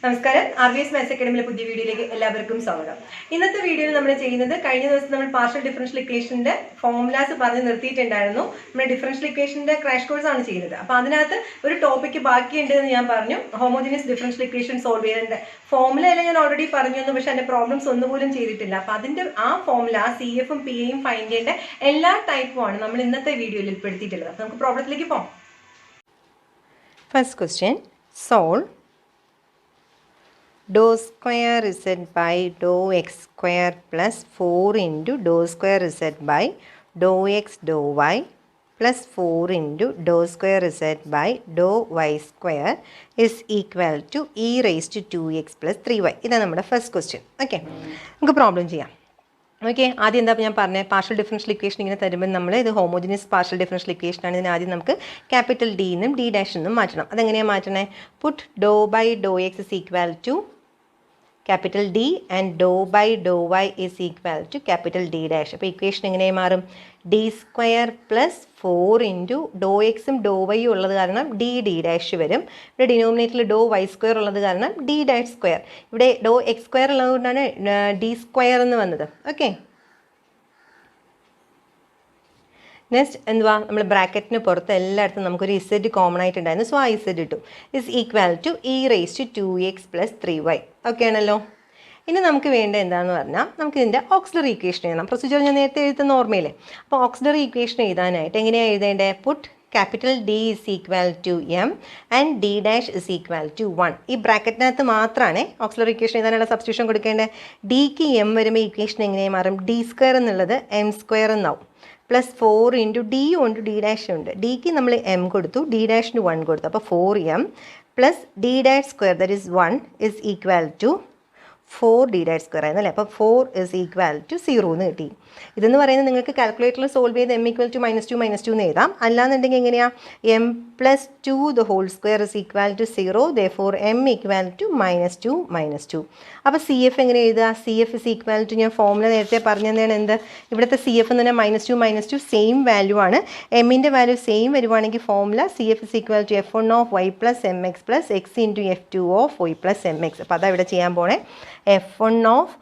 നമസ്കാരം. RVS maths അക്കാഡമിയിലെ പുതിയ വീഡിയോയിലേക്ക് എല്ലാവർക്കും സ്വാഗതം. ഇന്നത്തെ വീഡിയോയിൽ നമ്മൾ ചെയ്യുന്നത് കഴിഞ്ഞ ദിവസം നമ്മൾ പാർഷ്യൽ ഡിഫറൻഷ്യൽ ഇക്വേഷന്റെ ഫോർമുലാസ് പറഞ്ഞ് നിർത്തിയിട്ടുണ്ടായിരുന്നു. നമ്മൾ ഡിഫറൻഷ്യൽ ഇക്വേഷന്റെ ക്രാഷ് കോഴ്സ് ആണ് ചെയ്യുന്നത്. അപ്പോൾ അതിനകത്ത് ഒരു ടോപ്പിക്ക് ബാക്കിയുണ്ട് എന്ന് ഞാൻ പറഞ്ഞു. ഹോമോജീനിയസ് ഡിഫറൻഷ്യൽ ഇക്വേഷൻ സോൾവ് ചെയ്യേണ്ട ഫോർമുല എല്ലാം ഞാൻ ഓൾറെഡി പറഞ്ഞു, പക്ഷെ അതിന്റെ പ്രോബ്ലംസ് ഒന്നുപോലും ചെയ്തിട്ടില്ല. അപ്പോൾ അതിന്റെ ആ ഫോർമുല CFും PAയും ഫൈൻഡ് ചെയ്യേണ്ട എല്ലാ ടൈപ്പുമാണ് നമ്മൾ ഇന്നത്തെ വീഡിയോയിൽ ഉൾപ്പെടുത്തിയിട്ടുള്ളത്. അപ്പോൾ നമുക്ക് പ്രോബ്ലത്തിലേക്ക് പോകാം. First question, solve dou square z by dou x square plus 4 into dou square z by dou x dou y plus 4 into dou square z by dou y square is equal to e raised to 2x plus 3y. ഇതാണ് നമ്മുടെ first question. Okay, നമുക്ക് problem ചെയ്യാം. Okay, ആദ്യം എന്താ ഞാൻ പറഞ്ഞത്, partial differential equation ഇങ്ങനെ തരുമ്പോൾ നമ്മൾ ഇത് ഹോമോജിനിയസ് പാർഷ്യൽ ഡിഫറൻഷ്യൽ ഇക്വേഷൻ ആണ്. ഇതിന് ആദ്യം നമുക്ക് ക്യാപിറ്റൽ ഡി എന്നും ഡി ഡാഷ് എന്നും മാറ്റണം. അതെങ്ങനെയാണ് മാറ്റണേ? Put doe by Dr x is equal to capital D and doe by Dr y is equal to capital D dash. അപ്പോൾ ഇക്വേഷൻ എങ്ങനെ മാറും? D square plus 4 into doe എക്സും ഡോ വൈയും ഉള്ളത് കാരണം ഡി ഡി ഡാഷ് വരും. ഇവിടെ ഡിനോമിനേറ്ററിൽ ഡോ വൈ സ്ക്വയർ ഉള്ളത് കാരണം ഡി ഡാഷ് സ്ക്വയർ. ഇവിടെ ഡോ എക്സ് സ്ക്വയർ ഉള്ളത് കൊണ്ടാണ് ഡി സ്ക്വയർ എന്ന് വന്നത്. ഓക്കെ, നെക്സ്റ്റ് എന്തുവാ, നമ്മൾ ബ്രാക്കറ്റിന് പുറത്ത് എല്ലായിടത്തും നമുക്കൊരു ഇസെഡ് കോമൺ ആയിട്ടുണ്ടായിരുന്നു. സോ ആ ഇസെഡ് ഇട്ടു. Is equal to e raise to 2x plus 3y. Okay ആണല്ലോ. ഇനി നമുക്ക് വേണ്ട എന്താണെന്ന് പറഞ്ഞാൽ നമുക്ക് ഇതിൻ്റെ ഓക്സിലറി ഇക്വേഷൻ എഴുതാം. പ്രൊസീജിയർ ഞാൻ നേരത്തെ എഴുതുന്ന ഓർമ്മയില്ലേ. അപ്പോൾ ഓക്സിലറി ഇക്വേഷൻ എഴുതാനായിട്ട് എങ്ങനെയാണ് എഴുതേണ്ടത്? Put capital D is equal to M and D dash is equal to 1. ഈ ബ്രാക്കറ്റിനകത്ത് മാത്രമാണ് ഓക്സിലറി ഇക്വേഷൻ എഴുതാനുള്ള സബ്സ്റ്റിറ്റ്യൂഷൻ കൊടുക്കേണ്ടത്. ഡിക്ക് എം വരുമ്പോൾ ഇക്വേഷൻ എങ്ങനെയാണ് മാറും? ഡി സ്ക്വയർ എന്നുള്ളത് എം സ്ക്വയർ എന്നാവും. പ്ലസ് 4 ഇൻറ്റു ഡി ഉണ്ട്, ഡി ഡാഷ് ഉണ്ട്. ഡിക്ക് നമ്മൾ എം കൊടുത്തു, ഡി ഡാഷിന് 1 കൊടുത്തു. അപ്പോൾ 4m plus D dash square that is 1 is equal to 4 D dash square ആയിരുന്നല്ലേ. അപ്പോൾ 4 ഇസ് ഈക്വൽ ടു 0 എന്ന് കിട്ടി. ഇതെന്ന് പറയുന്നത് നിങ്ങൾക്ക് കാൽക്കുലേറ്ററിൽ സോൾവ് ചെയ്ത് m ഈക്വൽ ടു -2 എന്ന് എഴുതാം. അല്ലാന്നുണ്ടെങ്കിൽ എങ്ങനെയാണ്? m plus 2 the whole square is equal to 0. Therefore m equal to -2. അപ്പോൾ CF എങ്ങനെ എഴുതുക? CF ഇസ് ഈക്വൽ ടു, ഞാൻ ഫോർമുല നേരത്തെ പറഞ്ഞതാണ് എന്ത്, ഇവിടുത്തെ CF എന്ന് പറഞ്ഞാൽ -2 സെയിം വാല്യൂ ആണ്. എമ്മിൻ്റെ വാല്യൂ സെയിം വരുവാണെങ്കിൽ formula CF is equal to F1 of y plus mx plus x into F2 of y plus mx. അപ്പോൾ അതാ ഇവിടെ ചെയ്യാൻ പോണേ. F1 of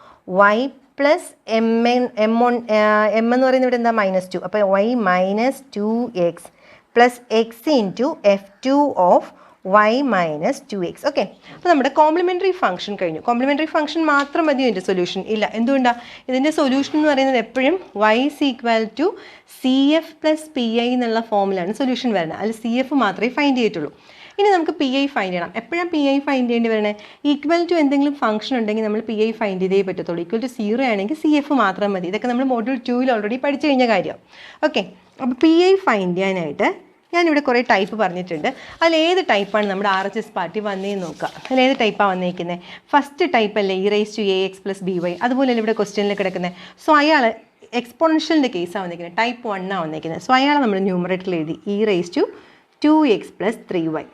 y plus m എന്ന് പറയുന്നത് ഇവിടെ എന്താ? -2. അപ്പോൾ y minus 2x plus x into F2 of y minus 2x. Okay, അപ്പോൾ നമ്മുടെ കോംപ്ലിമെൻ്ററി ഫംഗ്ഷൻ കഴിഞ്ഞു. കോംപ്ലിമെൻ്ററി ഫംഗ്ഷൻ മാത്രം മതി ഇതിൻ്റെ സൊല്യൂഷൻ? ഇല്ല. എന്തുകൊണ്ടാണ്? ഇതിൻ്റെ സൊല്യൂഷൻ എന്ന് പറയുന്നത് എപ്പോഴും y is equal to CF plus PI എന്നുള്ള ഫോമിലാണ് സൊല്യൂഷൻ വരുന്നത്. അതിൽ CF മാത്രമേ ഫൈൻഡ് ചെയ്തിട്ടുള്ളൂ. ഇനി നമുക്ക് PI ഫൈൻഡ് ചെയ്യണം. എപ്പോഴാണ് PI ഫൈൻഡ് ചെയ്യേണ്ടി വരണേ? ഈക്വൽ ടു എന്തെങ്കിലും ഫംഗ്ഷൻ ഉണ്ടെങ്കിൽ നമ്മൾ PI ഫൈൻഡ് ചെയ്തേ പറ്റത്തുള്ളൂ. ഈക്വൽ ടു 0 ആണെങ്കിൽ CF മാത്രം മതി. ഇതൊക്കെ നമ്മൾ മോഡ്യൂൾ 2 ഓൾറെഡി പഠിച്ചു കഴിഞ്ഞ കാര്യം. ഓക്കെ, അപ്പോൾ PI ഫൈൻഡ് ചെയ്യാനായിട്ട് ഞാനിവിടെ കുറേ ടൈപ്പ് പറഞ്ഞിട്ടുണ്ട്. അതിലേത് ടൈപ്പാണ് നമ്മുടെ RHS പാർട്ടി വന്നേന്ന് നോക്കുക. അതിലേത് ടൈപ്പാണ് വന്നേക്കുന്നത്? ഫസ്റ്റ് ടൈപ്പ് അല്ലേ e raise to AX plus BY. അതുപോലെ ഇവിടെ ക്വസ്റ്റ്യനിൽ കിടക്കുന്നത്. സോ അയാൾ എക്സ്പോണൻഷ്യലിൻ്റെ കേസാണ് വന്നിരിക്കുന്നത്, ടൈപ്പ് 1 ആണ് വന്നിരിക്കുന്നത്. സോ അയാൾ നമ്മൾ ന്യൂമറേറ്ററിൽ എഴുതി e raise to 2x plus 3y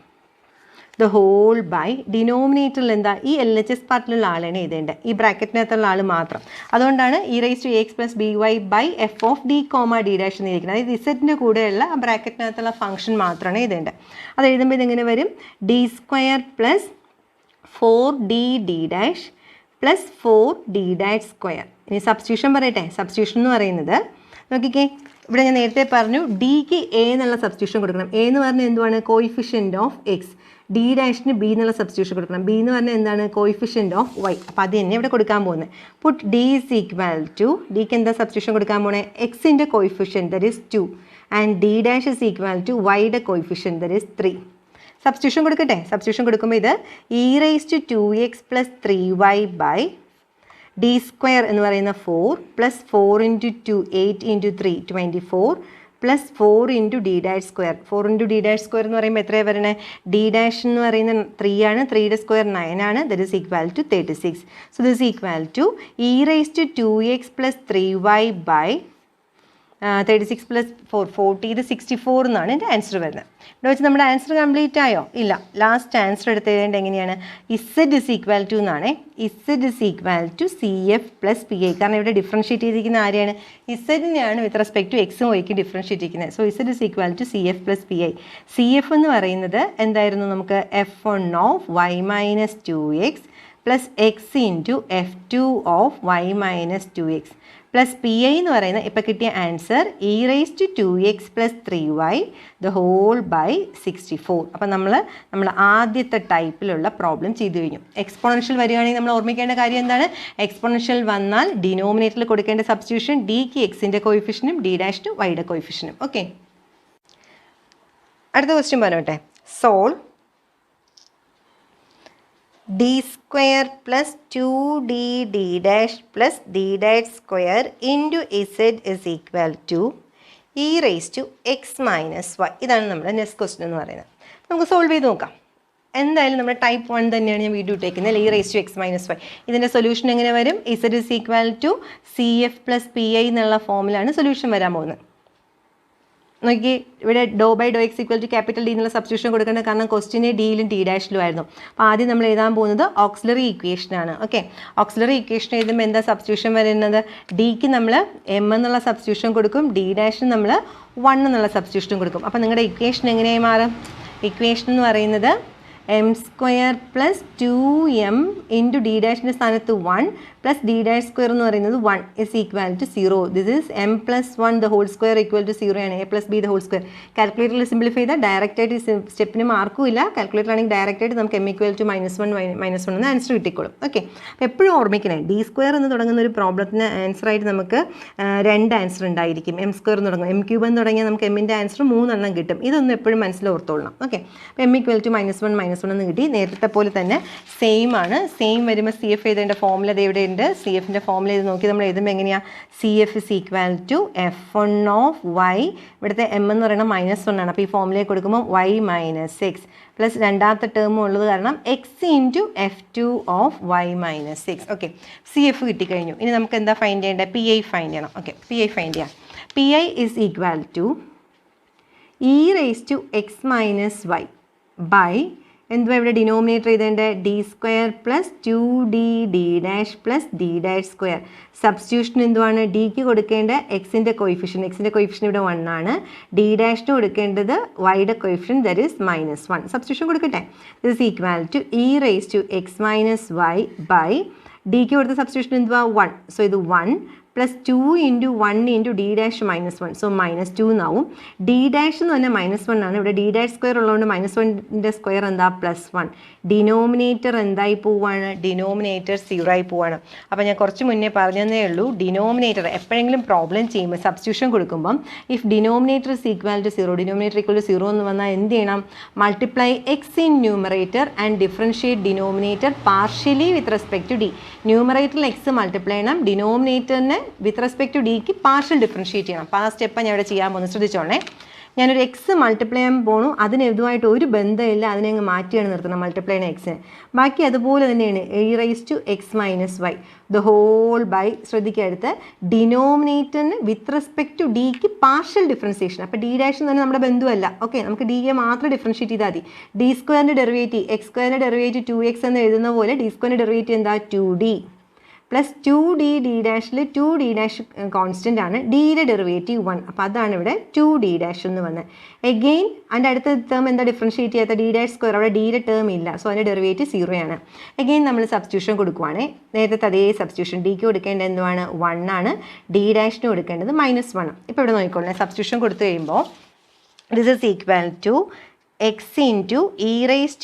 the whole by ഡിനോമിനേറ്ററിൽ എന്താ ഈ LHS പാർട്ടിലുള്ള ആളാണ് എഴുതേണ്ടത്, ഈ ബ്രാക്കറ്റിനകത്തുള്ള ആൾ മാത്രം. അതുകൊണ്ടാണ് e raise to AX plus BY by F of D comma D dash എന്നിരിക്കുന്നത്. അതായത് ഇസെറ്റിൻ്റെ കൂടെയുള്ള ആ ബ്രാക്കറ്റിനകത്തുള്ള ഫംഗ്ഷൻ മാത്രമാണ് എഴുതേണ്ടത്. അത് എഴുതുമ്പോൾ ഇതെങ്ങനെ വരും? D square plus 4d D dash plus 4d dash square. ഇനി സബ്സ്റ്റിറ്റ്യൂഷൻ പറയട്ടെ. സബ്സ്റ്റിറ്റ്യൂഷൻ എന്ന് പറയുന്നത് നോക്കിക്കേ, ഇവിടെ ഞാൻ നേരത്തെ പറഞ്ഞു ഡിക്ക് എ എന്നുള്ള സബ്സ്റ്റിറ്റ്യൂഷൻ കൊടുക്കണം. എ എന്ന് പറഞ്ഞാൽ എന്തുവാണ്? Coefficient of x. ഡി ഡാഷിന് ബി എന്നുള്ള സബ്സ്റ്റിറ്റ്യൂഷൻ കൊടുക്കണം. ബി എന്ന് പറഞ്ഞാൽ എന്താണ്? Coefficient of y. അപ്പോൾ അത് തന്നെ ഇവിടെ കൊടുക്കാൻ പോകുന്നത്. Put D is equal to, ഡിക്ക് എന്താ സബ്സ്റ്റിറ്റ്യൂഷൻ കൊടുക്കാൻ പോകുന്നത്? എക്സിൻ്റെ coefficient that is 2 and D dash is equal to വൈയുടെ കോയിഫിഷ്യൻ്റ് ദറ്റ് ഈസ് 3. സബ്സ്റ്റിറ്റ്യൂഷൻ കൊടുക്കട്ടെ. സബ്സ്റ്റിറ്റ്യൂഷൻ കൊടുക്കുമ്പോൾ ഇത് e raise to 2x plus 3y by D square എന്ന് പറയുന്ന 4 plus 4 into 2 8 into 3 24 plus 4 into D dash square. 4 into D dash square എന്ന് പറയുമ്പോൾ എത്രയാണ് വരണേ? ഡി ഡാഷ് എന്ന് പറയുന്നത് 3 ആണ്, 3യുടെ സ്ക്വയർ 9 ആണ്. That is equal to 36. So this equal to e raise to 2x plus 3y by 36 + 4 40, ഇത് 64 എന്നാണ് എൻ്റെ ആൻസർ വരുന്നത്. ഇവിടെ വെച്ച് നമ്മുടെ ആൻസർ കംപ്ലീറ്റ് ആയോ? ഇല്ല. ലാസ്റ്റ് ആൻസർ എടുത്ത് എഴുതേണ്ടത് എങ്ങനെയാണ്? Z = എന്നാണ്. Z = CF + PI. കാരണം ഇവിടെ ഡിഫറൻഷ്യേറ്റ് ചെയ്തിരിക്കുന്ന ആരെയാണ്? ഇസഡിനെയാണ് വിത്ത് റെസ്പെക്ട് ടു എക്സും വൈക്കും ഡിഫറൻഷ്യേറ്റ് ചെയ്തിരിക്കുന്നത്. So Z = CF + PI. CF എന്ന് പറയുന്നത് എന്തായിരുന്നു? നമുക്ക് F1 of y - 2x plus x into F2 of y - 2x plus P I എന്ന് പറയുന്നത് ഇപ്പോൾ കിട്ടിയ answer e⁻²x + 3y the whole by 64. അപ്പം നമ്മൾ ആദ്യത്തെ ടൈപ്പിലുള്ള പ്രോബ്ലം ചെയ്തു കഴിഞ്ഞു. എക്സ്പോണൻഷ്യൽ വരികയാണെങ്കിൽ നമ്മൾ ഓർമ്മിക്കേണ്ട കാര്യം എന്താണ്? എക്സ്പോണൻഷ്യൽ വന്നാൽ ഡിനോമിനേറ്ററിൽ കൊടുക്കേണ്ട സബ്സ്റ്റിറ്റ്യൂഷൻ ഡിക്ക് എക്സിൻ്റെ കോയിഫിഷ്യനും ഡി ഡാഷിന് വൈയുടെ കോയിഫിഷ്യനും. ഓക്കെ, അടുത്ത ക്വസ്റ്റ്യൻ പറഞ്ഞോട്ടെ. Solve d² + 2d d' plus d² into z is equal to e⁻x - y. ഇതാണ് നമ്മുടെ നെക്സ്റ്റ് ക്വസ്റ്റ്യൻ എന്ന് പറയുന്നത്. നമുക്ക് സോൾവ് ചെയ്ത് നോക്കാം. എന്തായാലും നമ്മുടെ ടൈപ്പ് 1 തന്നെയാണ് ഞാൻ വീഡിയോ ഇട്ടേക്കുന്നത്, e⁻x - y. ഇതിൻ്റെ സൊല്യൂഷൻ എങ്ങനെ വരും? z = CF + PI എന്നുള്ള ഫോമിലാണ് സൊല്യൂഷൻ വരാൻ പോകുന്നത്. നോക്കി, ഇവിടെ ∂/∂x = D എന്നുള്ള സബ്സ്റ്റിറ്റ്യൂഷൻ കൊടുക്കേണ്ടത്. കാരണം ക്വസ്റ്റ്യന് ഡിയിലും ഡി ഡാഷിലും ആയിരുന്നു. അപ്പോൾ ആദ്യം നമ്മൾ എഴുതാൻ പോകുന്നത് ഓക്സിലറി ഇക്വേഷനാണ്. ഓക്കെ, ഓക്സിലറി ഇക്വേഷൻ എഴുതുമ്പോൾ എന്താ സബ്സ്റ്റിറ്റ്യൂഷൻ വരുന്നത്? ഡിക്ക് നമ്മൾ m എന്നുള്ള സബ്സ്റ്റിറ്റ്യൂഷൻ കൊടുക്കും, ഡി ഡാഷിന് നമ്മൾ 1 എന്നുള്ള സബ്സ്റ്റിറ്റ്യൂഷൻ കൊടുക്കും. അപ്പോൾ നിങ്ങളുടെ ഇക്വേഷൻ എങ്ങനെയായി മാറും? ഇക്വേഷൻ എന്ന് പറയുന്നത് m² + 2m into d ഡാഷിൻ്റെ സ്ഥാനത്ത് 1 plus d⁻² എന്ന് പറയുന്നത് 1 is equal to 0. This is m + 1 the whole square equal to 0 ആണ്. a + b the whole square. കാൽക്കുലേറ്ററിൽ സിംപ്ലിഫൈ ചെയ്താൽ ഡയറക്റ്റ് ആയിട്ട് സ്റ്റെപ്പിന് മാർക്കും ഇല്ല. കാൽക്കുലേറ്റർ ആണെങ്കിൽ ഡയറക്റ്റ് ആയിട്ട് നമുക്ക് m = -1 എന്ന് ആൻസർ കിട്ടിക്കോളും. ഓക്കെ, അപ്പോൾ എപ്പോഴും ഓർമ്മിക്കണേ, d² എന്ന് തുടങ്ങുന്ന ഒരു പ്രോബ്ലത്തിന് ആൻസറായിട്ട് നമുക്ക് 2 ആൻസർ ഉണ്ടായിരിക്കും. m² എന്ന് തുടങ്ങും, m³ എന്ന് തുടങ്ങിയാൽ നമുക്ക് എമ്മിൻ്റെ ആൻസർ 3 എണ്ണം കിട്ടും. ഇതൊന്നും എപ്പോഴും മനസ്സിൽ ഓർത്തോളണം. ഓക്കെ, അപ്പോൾ m = -1 എന്ന് കിട്ടി. നേരത്തെ പോലെ തന്നെ സെയിം ആണ്. സെയിം വരുമ്പോൾ സി എഫ് എഴുതേണ്ട ഫോമുല ഇവിടെ ഉണ്ട്. സി എഫിൻ്റെ ഫോമുല ഇത് നോക്കി നമ്മൾ എഴുതുമ്പോൾ എങ്ങനെയാണ്? CF = F1 of y. ഇവിടുത്തെ m എന്ന് പറയുന്നത് -1 ആണ്. അപ്പോൾ ഈ ഫോമുലയിൽ കൊടുക്കുമ്പോൾ y - x പ്ലസ് രണ്ടാമത്തെ ടേമും ഉള്ളത് കാരണം x into F2 of y - x. Okay, CF കിട്ടിക്കഴിഞ്ഞു. ഇനി നമുക്ക് എന്താ ഫൈൻഡ് ചെയ്യേണ്ടത്? PI ഫൈൻഡ് ചെയ്യണം. ഓക്കെ, PI ഫൈൻഡ് ചെയ്യാം. PI = e⁻x - y by എന്തുവാ ഇവിടെ ഡിനോമിനേറ്റർ എഴുതേണ്ടത്? d² + 2d d' plus d'². Substitution എന്തുവാണ്? ഡിക്ക് കൊടുക്കേണ്ട എക്സിൻ്റെ കോയിഫിഷ്യൻ ഇവിടെ 1 ആണ്. ഡി ഡാഷിന് കൊടുക്കേണ്ടത് വൈയുടെ കോയിഫിഷ്യൻ ദറ്റ് ഈസ് -1. സബ്സ്റ്റിറ്റ്യൂഷൻ കൊടുക്കട്ടെ. This is equal to e⁻x - y by ഡിക്ക് കൊടുത്ത സബ്സ്റ്റിറ്റ്യൂഷൻ എന്തുവാ? 1. സോ ഇത് 1 plus 2 into 1 into d dash -1. So -2 എന്നാവും. d dash എന്ന് പറഞ്ഞാൽ -1 ആണ്. ഇവിടെ d'² ഉള്ളതുകൊണ്ട് -1ൻ്റെ സ്ക്വയർ എന്താ? +1. ഡിനോമിനേറ്റർ എന്തായി പോവാണ്? ഡിനോമിനേറ്റർ 0 ആയി പോവാണ്. അപ്പോൾ ഞാൻ കുറച്ച് മുന്നേ പറഞ്ഞതേ ഉള്ളൂ, ഡിനോമിനേറ്റർ എപ്പോഴെങ്കിലും പ്രോബ്ലം ചെയ്യുമ്പോൾ സബ്സ്റ്റിറ്റ്യൂഷൻ കൊടുക്കുമ്പം ഇഫ് ഡിനോമിനേറ്റർ = 0, ഡിനോമിനേറ്റർ = 0 എന്ന് വന്നാൽ എന്ത് ചെയ്യണം? Multiply X in numerator and differentiate denominator partially with respect to D. ന്യൂമറേറ്ററിൽ എക്സ് മൾട്ടിപ്ലൈ ചെയ്യണം, ഡിനോമിനേറ്ററിന് വിത്ത് റെസ്പെക്ട് ടു ഡിക്ക് പാർഷ്യൽ ഡിഫറൻഷിയേറ്റ് ചെയ്യണം. അപ്പോൾ ആ സ്റ്റെപ്പ് ഞാൻ ഇവിടെ ചെയ്യാൻ പോകുന്നത് ശ്രദ്ധിച്ചോണേ. ഞാനൊരു എക്സ് മൾട്ടിപ്ലൈ ചെയ്യാൻ പോകണു, അതിന് ഇതുമായിട്ട് ഒരു ബന്ധമില്ല, അതിനെ അങ്ങ് മാറ്റിയാണ് നിർത്തുന്നത് മൾട്ടിപ്ലൈ ചെയ്യുന്ന എക്സിന്. ബാക്കി അതുപോലെ തന്നെയാണ് e⁻x - y the whole by. ശ്രദ്ധിക്കുക, അടുത്ത് ഡിനോമിനേറ്ററിന് വിത്ത് റെസ്പെക്ട് ടു ഡിക്ക് പാർഷ്യൽ ഡിഫറൻസിയേഷൻ. അപ്പോൾ ഡി ഡാഷ് എന്ന് പറഞ്ഞാൽ നമ്മുടെ ബന്ധുവല്ല. ഓക്കെ, നമുക്ക് ഡിയെ മാത്രം ഡിഫറൻഷിയേറ്റ് ചെയ്താൽ മതി. d² derivative x² derivative 2x എന്ന് എഴുതുന്ന പോലെ d² ഡെറിവേറ്റീവ് എന്താ? 2d plus 2d d' 2d' constant ആണ്. ഡിയുടെ ഡെറിവേറ്റീവ് 1. അപ്പോൾ അതാണ് ഇവിടെ 2d' എന്ന് വന്നത്. എഗെയിൻ അതിൻ്റെ അടുത്ത ടേം എന്താ ഡിഫറൻഷിയേറ്റ് ചെയ്യാത്ത? d'². അവിടെ ഡിയുടെ ടേം ഇല്ല, സോ അതിൻ്റെ ഡെറിവേറ്റീവ് 0 ആണ്. എഗെയിൻ നമ്മൾ സബ്സ്റ്റിറ്റ്യൂഷൻ കൊടുക്കുവാണ്. നേരത്തെ അതേ സബ്സ്റ്റിറ്റ്യൂഷൻ. ഡിക്ക് കൊടുക്കേണ്ടത് എന്തുവാണ്? 1 ആണ്. d' കൊടുക്കേണ്ടത് -1. ഇപ്പോൾ ഇവിടെ നോക്കിക്കോളൂ, സബ്സ്റ്റിറ്റ്യൂഷൻ കൊടുത്തു കഴിയുമ്പോൾ this is equal to x into e⁻x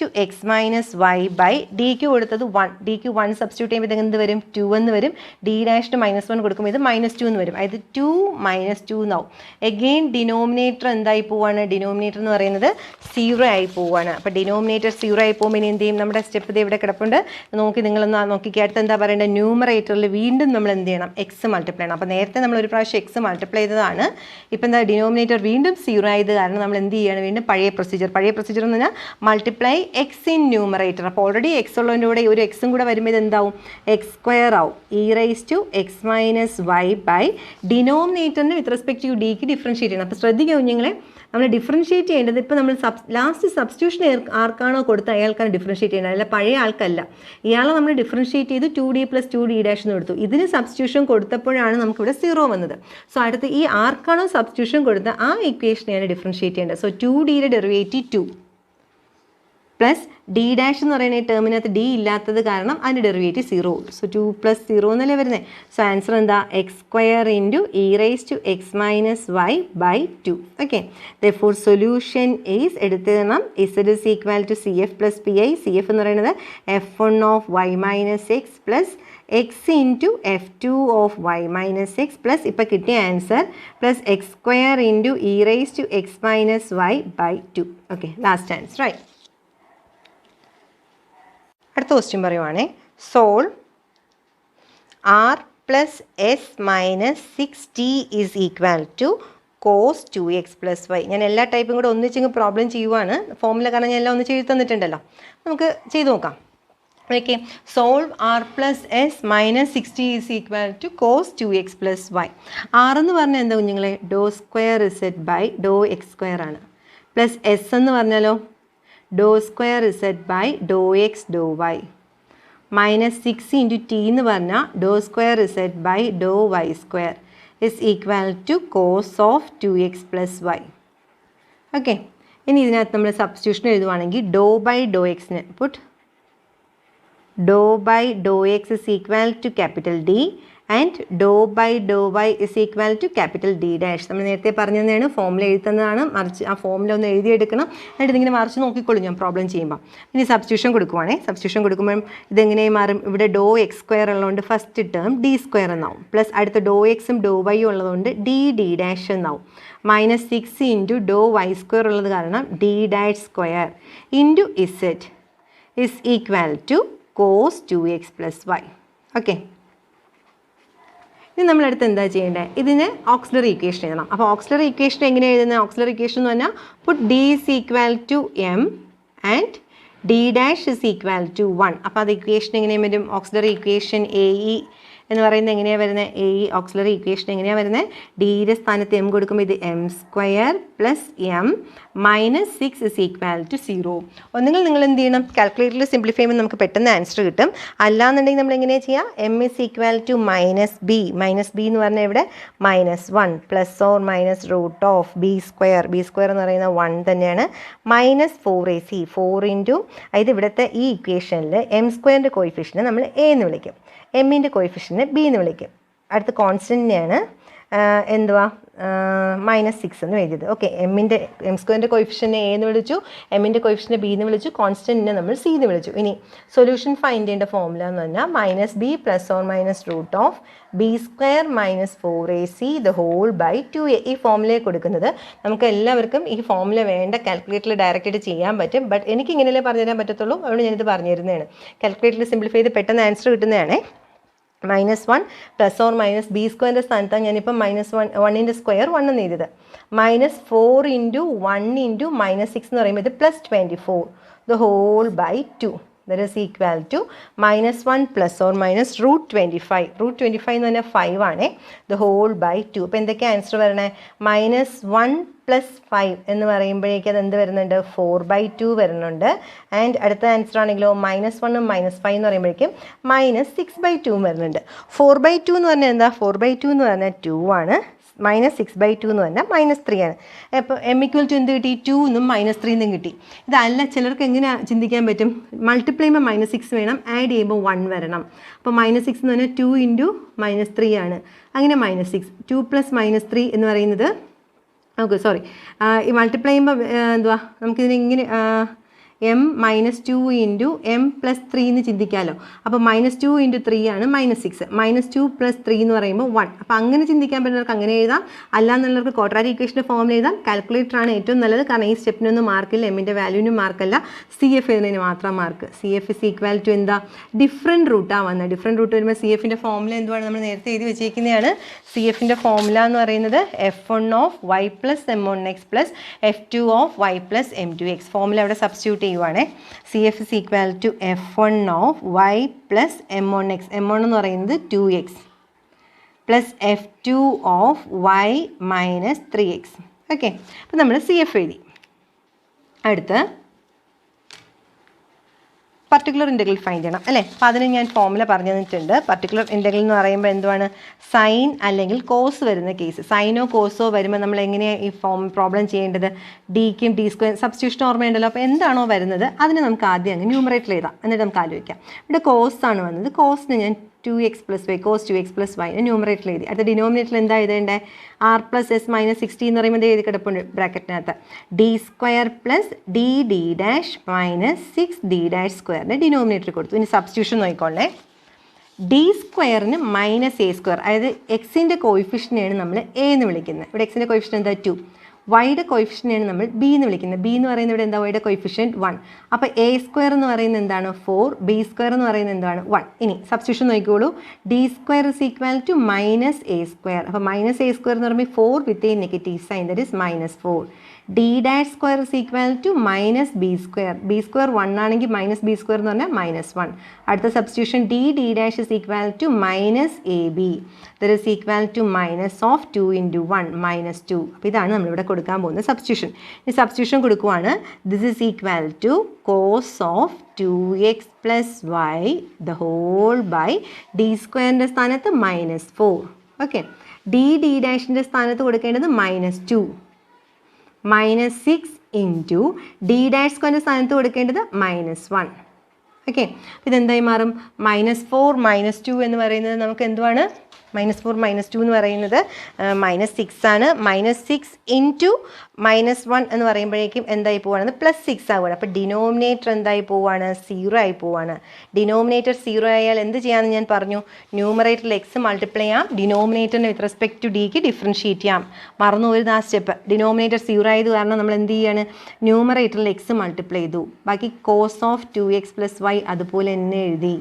- y by ഡിക്ക് കൊടുത്തത് 1. ഡിക്ക് 1 സബ്സ്റ്റിറ്റ്യൂട്ട് ചെയ്യുമ്പോൾ എന്ത് വരും? 2 എന്ന് വരും. ഡി ഡാഷിന് -1 കൊടുക്കുമ്പോൾ ഇത് -2 എന്ന് വരും. അതായത് 2 - 2 എന്നാവും. എഗെയിൻ ഡിനോമിനേറ്റർ എന്തായി പോവാണ്? ഡിനോമിനേറ്റർ എന്ന് പറയുന്നത് 0 ആയി പോവാണ്. അപ്പോൾ ഡിനോമിനേറ്റർ 0 ആയി പോകുമ്പോൾ ഇനി എന്ത് ചെയ്യും? നമ്മുടെ സ്റ്റെപ്പ് ഇത് ഇവിടെ കിടപ്പുണ്ട്. നോക്കി നിങ്ങളൊന്ന് നോക്കിക്കുക. അടുത്ത് എന്താ പറയേണ്ടത്? ന്യൂമറേറ്ററിൽ വീണ്ടും നമ്മൾ എന്ത് ചെയ്യണം? എക്സ് മൾട്ടിപ്ലൈ ചെയ്യണം. അപ്പോൾ നേരത്തെ നമ്മൾ ഒരു പ്രാവശ്യം എക്സ് മൾട്ടിപ്ലൈ ചെയ്തതാണ്. ഇപ്പോൾ എന്താ? ഡിനോമിനേറ്റർ വീണ്ടും 0 ആയത് കാരണം നമ്മൾ എന്ത് ചെയ്യണം? വീണ്ടും പഴയ പ്രൊസീജിയർ പഴയ പ്രൊസീജിയർ എന്ന് പറഞ്ഞാൽ മൾട്ടിപ്ലൈ എക്സ് ഇൻ ന്യൂമറേറ്റർ. അപ്പോൾ ഓൾറെഡി എക്സ് ഉള്ളതിൻ്റെ കൂടെ ഒരു എക്സും കൂടെ വരുമ്പോൾ ഇത് എന്താവും, എക്സ് സ്ക്വയർ ആവും. E rice to x minus y by ഡിനോമിനേറ്ററിന് വിത്ത് റെസ്പെക്ട് ടു ഡിക്ക് ഡിഫറൻഷിയേറ്റ് ചെയ്യണം. അപ്പോൾ ശ്രദ്ധിക്കുക കുഞ്ഞുങ്ങളെ, നമ്മൾ ഡിഫറൻഷിയേറ്റ് ചെയ്യേണ്ടത് ഇപ്പോൾ നമ്മൾ ലാസ്റ്റ് സബ്സ്റ്റിറ്റ്യൂഷൻ ആർക്കാണോ കൊടുത്ത അയാൾക്കാണ് ഡിഫറൻഷിയേറ്റ് ചെയ്യേണ്ടത്, അല്ല പഴയ ആൾക്കല്ല. ഇയാളെ നമ്മൾ ഡിഫറൻഷിയേറ്റ് ചെയ്ത് 2d + 2d' എന്ന് കൊടുത്തു. ഇതിന് സബ്സ്റ്റിറ്റ്യൂഷൻ കൊടുത്തപ്പോഴാണ് നമുക്കിവിടെ 0 വന്നത്. സോ അടുത്ത് ഈ ആർക്കാണോ സബ്സ്റ്റിറ്റ്യൂഷൻ കൊടുത്ത ആ ഇക്വേഷനെയാണ് ഡിഫറൻഷിയേറ്റ് ചെയ്യേണ്ടത്. സോ 2dയുടെ ഡെറിവേറ്റീവ് 2 പ്ലസ് d' എന്ന് പറയുന്ന ഈ ടേമിനകത്ത് d ഇല്ലാത്തത് കാരണം അതിൻ്റെ ഡെറിവേറ്റീവ് 0. സോ 2 + 0 എന്നല്ലേ വരുന്നത്. സോ ആൻസർ എന്താ, x square into E rice to x minus y by 2. Okay, therefore solution is എടുത്തിടണം. Z is equal to C F plus P I. C F എന്ന് പറയുന്നത് f1 of y minus x plus x into f2 of y minus x plus ഇപ്പോൾ കിട്ടിയ answer plus x square into E rice to x minus y by 2. Okay, last answer ആയി. അടുത്ത question പറയുവാണേ, solve R plus S minus 6t is equal to cos 2x plus y. ഞാൻ എല്ലാ ടൈപ്പും കൂടെ ഒന്നിച്ചിങ്ങ് problem ചെയ്യുവാണ്. ഫോമുല കാരണം ഞാൻ എല്ലാം ഒന്ന് ചെയ്ത് തന്നിട്ടുണ്ടല്ലോ, നമുക്ക് ചെയ്ത് നോക്കാം. Okay, solve R plus S minus 6t is equal to cos 2x plus y. R എന്ന് പറഞ്ഞാൽ എന്താ കുഞ്ഞുങ്ങളെ, doe square z by Dr X square ആണ്. പ്ലസ് എസ് എന്ന് പറഞ്ഞാലോ doe square z by Dr x doe y. Minus 6 into T എന്ന് പറഞ്ഞാൽ doe square z by Dr Y square is equal to cos of 2x plus Y. Okay, ഇനി ഇതിനകത്ത് നമ്മൾ substitution എഴുതുവാണെങ്കിൽ Dr by doe എക്സിന് put doe by Dr x is equal to capital D and doe by Dr y is equal to capital D dash. നമ്മൾ നേരത്തെ പറഞ്ഞതാണ്, formula എഴുതുന്നതാണ്, മറിച്ച് ആ formula ഒന്ന് എഴുതിയെടുക്കണം. എന്നിട്ട് ഇതിങ്ങനെ മറിച്ച് നോക്കിക്കോളൂ ഞാൻ പ്രോബ്ലം ചെയ്യുമ്പോൾ. ഇനി സബ്സ്റ്റിറ്റ്യൂഷൻ കൊടുക്കുവാണേ. സബ്സ്റ്റിറ്റ്യൂഷൻ കൊടുക്കുമ്പോൾ ഇതെങ്ങനെ മാറും, ഇവിടെ ഡോ എക്സ് സ്ക്വയർ ഉള്ളതുകൊണ്ട് ഫസ്റ്റ് ടേം ഡി സ്ക്വയർ എന്നാവും. പ്ലസ് അടുത്ത ഡോ എക്സും ഡോ വൈയും ഉള്ളതുകൊണ്ട് ഡി ഡി ഡാഷ് എന്നാവും. മൈനസ് 6 ഇൻറ്റു ഡോ വൈ സ്ക്വയർ ഉള്ളത് കാരണം D dash square into Z is equal to cos 2x plus Y. Okay, ഇനി നമ്മളടുത്ത് എന്താ ചെയ്യേണ്ടത്, ഇതിന് ഓക്സിലറി ഇക്വേഷൻ എഴുതണം. അപ്പോൾ ഓക്സിലറി ഇക്വേഷൻ എങ്ങനെ എഴുതുന്നത്, ഓക്സിലറി ഇക്വേഷൻ എന്ന് പറഞ്ഞാൽ put D is equal to M and D dash is equal to 1. അപ്പോൾ അത് ഇക്വേഷൻ എങ്ങനെ വരും, ഓക്സിലറി ഇക്വേഷൻ എ ഇ എന്ന് പറയുന്നത് എങ്ങനെയാണ് വരുന്നത്, എ ഇ ഓക്സിലറി ഇക്വേഷൻ എങ്ങനെയാണ് വരുന്നത്, ഡിയുടെ സ്ഥാനത്ത് എം കൊടുക്കുമ്പോൾ ഇത് M square plus M minus 6 is equal to 0. ഒന്നുകിൽ നിങ്ങൾ എന്ത് ചെയ്യണം, കാൽക്കുലേറ്ററിൽ സിംപ്ലിഫൈ ചെയ്യുമ്പോൾ നമുക്ക് പെട്ടെന്ന് ആൻസർ കിട്ടും. അല്ലാന്നുണ്ടെങ്കിൽ നമ്മൾ എങ്ങനെയാണ് ചെയ്യുക, M is equal to minus B. Minus B എന്ന് പറഞ്ഞാൽ ഇവിടെ -1 plus or minus root of B square. B square എന്ന് പറയുന്നത് 1 തന്നെയാണ്. മൈനസ് 4ac 4 ഇൻറ്റു ഇത് ഇവിടുത്തെ ഈ ഇക്വേഷനിൽ എം സ്ക്വയറിൻ്റെ കോയിഫിഷ്യനെ നമ്മൾ എ എന്ന് വിളിക്കും, എമ്മിൻ്റെ കോയിഫിഷ്യനെ ബി എന്ന് വിളിക്കും. അടുത്ത കോൺസ്റ്റൻറ്റിനെയാണ് എന്തുവാ -6 എന്ന് എഴുതിയത്. ഓക്കെ, എം സ്ക്വയറിൻ്റെ കോയിഫിഷ്യനെ എ എന്ന് വിളിച്ചു, എമ്മിൻ്റെ കോയിഫിഷ്യനെ ബി എന്ന് വിളിച്ചു, കോൺസ്റ്റൻറ്റിനെ നമ്മൾ സി എന്ന് വിളിച്ചു. ഇനി സൊല്യൂഷൻ ഫൈൻഡ് ചെയ്യേണ്ട ഫോമുല എന്ന് പറഞ്ഞാൽ minus B plus or minus root of B square minus 4ac the whole by 2a. ഈ ഫോമുലയെ കൊടുക്കുന്നത് നമുക്ക് എല്ലാവർക്കും ഈ ഫോമുല വേണ്ട കാൽക്കുലേറ്ററിൽ ഡയറക്റ്റായിട്ട് ചെയ്യാൻ പറ്റും. ബട്ട് എനിക്ക് ഇങ്ങനെയല്ലേ പറഞ്ഞു തരാൻ പറ്റത്തുള്ളൂ, അതുകൊണ്ട് ഞാനിത് പറഞ്ഞു തരുന്നതാണ്. കാൽക്കുലേറ്ററിൽ സിംപ്ലിഫൈ ചെയ്ത് പെട്ടെന്ന് ആൻസർ കിട്ടുന്നതാണേ. -1 പ്ലസ് ഓർ മൈനസ് ബി സ്ക്വയറിൻ്റെ സ്ഥാനത്താണ് ഞാനിപ്പം -1ൻ്റെ സ്ക്വയർ 1 എന്ന് എഴുതിയത്. -4 ഇൻറ്റു 1 ഇൻറ്റു -6 എന്ന് പറയുമ്പോൾ ഇത് +24 the whole by 2. that is equal to -1 plus or minus √25. √25 എന്ന് പറഞ്ഞാൽ 5 ആണ്. the whole by 2. അപ്പോൾ എന്തൊക്കെ ആൻസർ വരണേ, -1 + 5 എന്ന് പറയുമ്പോഴേക്കും അത് എന്ത് വരുന്നുണ്ട്, 4/2 വരുന്നുണ്ട്. ആൻഡ് അടുത്ത ആൻസർ ആണെങ്കിലോ -1ഉം -5 എന്ന് പറയുമ്പോഴേക്കും -6/2 വരുന്നുണ്ട്. 4/2 എന്ന് പറഞ്ഞാൽ എന്താ, 4/2 എന്ന് പറഞ്ഞാൽ 2 ആണ്. -6/2 എന്ന് പറഞ്ഞാൽ -3 ആണ്. അപ്പോൾ m = എന്ത് കിട്ടി, 2 എന്നും -3 എന്നും കിട്ടി. ഇതല്ല ചിലർക്ക് എങ്ങനെ ചിന്തിക്കാൻ പറ്റും, മൾട്ടിപ്ലൈ ചെയ്യുമ്പോൾ -6 വേണം, ആഡ് ചെയ്യുമ്പോൾ 1 വരണം. അപ്പോൾ -6 എന്ന് പറഞ്ഞാൽ 2 ഇൻറ്റു -3 ആണ്. അങ്ങനെ -6 2 + -3 എന്ന് പറയുന്നത്, ഓക്കെ സോറി, ഈ മൾട്ടിപ്ലൈ ചെയ്യുമ്പോൾ എന്തുവാ നമുക്കിതിനെ എം -2 ഇൻറ്റു എം +3 എന്ന് ചിന്തിക്കാമല്ലോ. അപ്പോൾ -2 × 3 ആണ് -6. -2 + 3 എന്ന് പറയുമ്പോൾ 1. അപ്പോൾ അങ്ങനെ ചിന്തിക്കാൻ പറ്റുന്നവർക്ക് അങ്ങനെ എഴുതാം. അല്ലാന്നുള്ളവർക്ക് ക്വാഡ്രാറ്റിക് ഇക്വേഷൻ്റെ ഫോമിൽ എഴുതാം. കാൽക്കുലേറ്ററാണ് ഏറ്റവും നല്ലത്. കാരണം ഈ സ്റ്റെപ്പിനൊന്നും മാർക്കില്ല, എമ്മിൻ്റെ വാല്യൂവിനും മാർക്കല്ല, CF എന്നതിന് മാത്രം മാർക്ക്. CF = എന്താ, ഡിഫറെൻറ്റ് റൂട്ടാണ് വന്നത്. ഡിഫറെൻറ്റ് റൂട്ട് വരുമ്പോൾ CFൻ്റെ ഫോമുല എന്തുവാണ്, നമ്മൾ നേരത്തെ എഴുതി വെച്ചിരിക്കുന്നതാണ്. CFൻ്റെ ഫോമുല എന്ന് പറയുന്നത് F1 of y + m1x + F2 of y + m2x. Formula അവിടെ സബ്സ്റ്റിറ്റ്യൂട്ട് ചെയ്യുവാണ്. CF = F1 of y + m1x. m1 എന്ന് പറയുന്നത് 2x + F2 of y - 3x. Okay, അപ്പോൾ നമ്മൾ CF എഴുതി. അടുത്ത് പർട്ടിക്കുലർ ഇൻ്റഗ്രൽ ഫൈൻഡ് ചെയ്യണം അല്ലേ. അപ്പോൾ അതിന് ഞാൻ ഫോമുല പറഞ്ഞു തന്നിട്ടുണ്ട്. പർട്ടിക്കുലർ ഇൻ്റഗ്രൽ എന്ന് പറയുമ്പോൾ എന്തുവാണ്, സൈൻ അല്ലെങ്കിൽ കോസ് വരുന്ന കേസ്. സൈനോ കോസോ വരുമ്പോൾ നമ്മൾ എങ്ങനെയാണ് ഈ പ്രോബ്ലം ചെയ്യേണ്ടത്, ഡിക്കും d² സബ്സ്റ്റിറ്റ്യൂഷൻ ഓർമ്മയുണ്ടല്ലോ. അപ്പോൾ എന്താണോ വരുന്നത് അതിന് നമുക്ക് ആദ്യം അങ്ങ് ന്യൂമറേറ്റർ എഴുതാം, എന്നിട്ട് നമുക്ക് ആലോചിക്കാം. ഇവിടെ കോസ് ആണ് വന്നത്. കോസിന് ഞാൻ 2x + y, cos 2x + y ന്യൂമറേറ്ററിൽ എഴുതി. അടുത്ത ഡിനോമിനേറ്ററിൽ എന്താ എഴുതേണ്ടത്, r + s - 60 എന്ന് പറയുമ്പോൾ എഴുതി കിടപ്പുണ്ട് ബ്രാക്കറ്റിനകത്ത്. d² + d d' - 6d'² denominator കൊടുത്തു. ഇനി സബ്സ്റ്റിറ്റ്യൂഷൻ നോക്കിക്കോളേ. d²ന് -a², അതായത് എക്സിൻ്റെ കോയിഫിഷ്യൻ്റാണ് നമ്മൾ a എന്ന് വിളിക്കുന്നത്. ഇവിടെ എക്സിൻ്റെ കോയിഫിഷ്യൻ്റ് എന്താ 2, വൈയുടെ കോയിഫിഷ്യൻ്റാണ് നമ്മൾ b എന്ന് വിളിക്കുന്നത്. b എന്ന് പറയുന്നത് ഇവിടെ എന്താ, വൈയുടെ കോയിഫിഷ്യൻ്റ് 1. അപ്പോൾ a² എന്ന് പറയുന്നത് എന്താണ് 4, b² എന്ന് പറയുന്നത് എന്താണ് 1. ഇനി സബ്സ്റ്റിറ്റ്യൂഷൻ നോക്കിക്കോളൂ. d² = -a². അപ്പോൾ -a² എന്ന് പറയുമ്പോൾ 4 with A negative sign, that is -4. d' square is equal to minus b square. b square 1 ആണെങ്കിൽ minus b square എന്ന് പറഞ്ഞാൽ -1. അടുത്ത substitution d dash is equal to minus ab. That is equal to minus of 2 into 1 minus 2. അപ്പോൾ ഇതാണ് നമ്മളിവിടെ കൊടുക്കാൻ പോകുന്ന substitution. ഈ സബ്സ്റ്റിറ്റ്യൂഷൻ കൊടുക്കുവാണ്. This is equal to cos of 2x plus y the whole by d squareൻ്റെ സ്ഥാനത്ത് -4. Okay, d ഡാഷിൻ്റെ സ്ഥാനത്ത് കൊടുക്കേണ്ടത് -2 -6 ഇൻറ്റു d' സ്ഥാനത്ത് കൊടുക്കേണ്ടത് -1. ഓക്കെ, ഇതെന്തായി മാറും, -4 -2 എന്ന് പറയുന്നത് നമുക്ക് എന്തുവാണ്, -4 -2 എന്ന് പറയുന്നത് -6 ആണ്. -6 ഇൻറ്റു -1 എന്ന് പറയുമ്പോഴേക്കും എന്തായി പോവാണ്, +6 ആവുകയാണ്. അപ്പോൾ ഡിനോമിനേറ്റർ എന്തായി പോവാണ്, 0 ആയി പോവാണ്. ഡിനോമിനേറ്റർ 0 ആയാൽ എന്ത് ചെയ്യാമെന്ന് ഞാൻ പറഞ്ഞു, ന്യൂമറേറ്ററിൽ x മൾട്ടിപ്ലൈ ചെയ്യാം, ഡിനോമിനേറ്ററിനെ വിത്ത് റെസ്പെക്ട് ടു ഡിക്ക് ഡിഫറൻഷിയേറ്റ് ചെയ്യാം. മറന്നു പോരുത് ആ സ്റ്റെപ്പ്. ഡിനോമിനേറ്റർ 0 ആയത് കാരണം നമ്മൾ എന്ത് ചെയ്യാണ്, ന്യൂമറേറ്ററിൽ x മൾട്ടിപ്ലൈ ചെയ്തു. ബാക്കി cos of 2x plus y അതുപോലെ തന്നെ എഴുതി.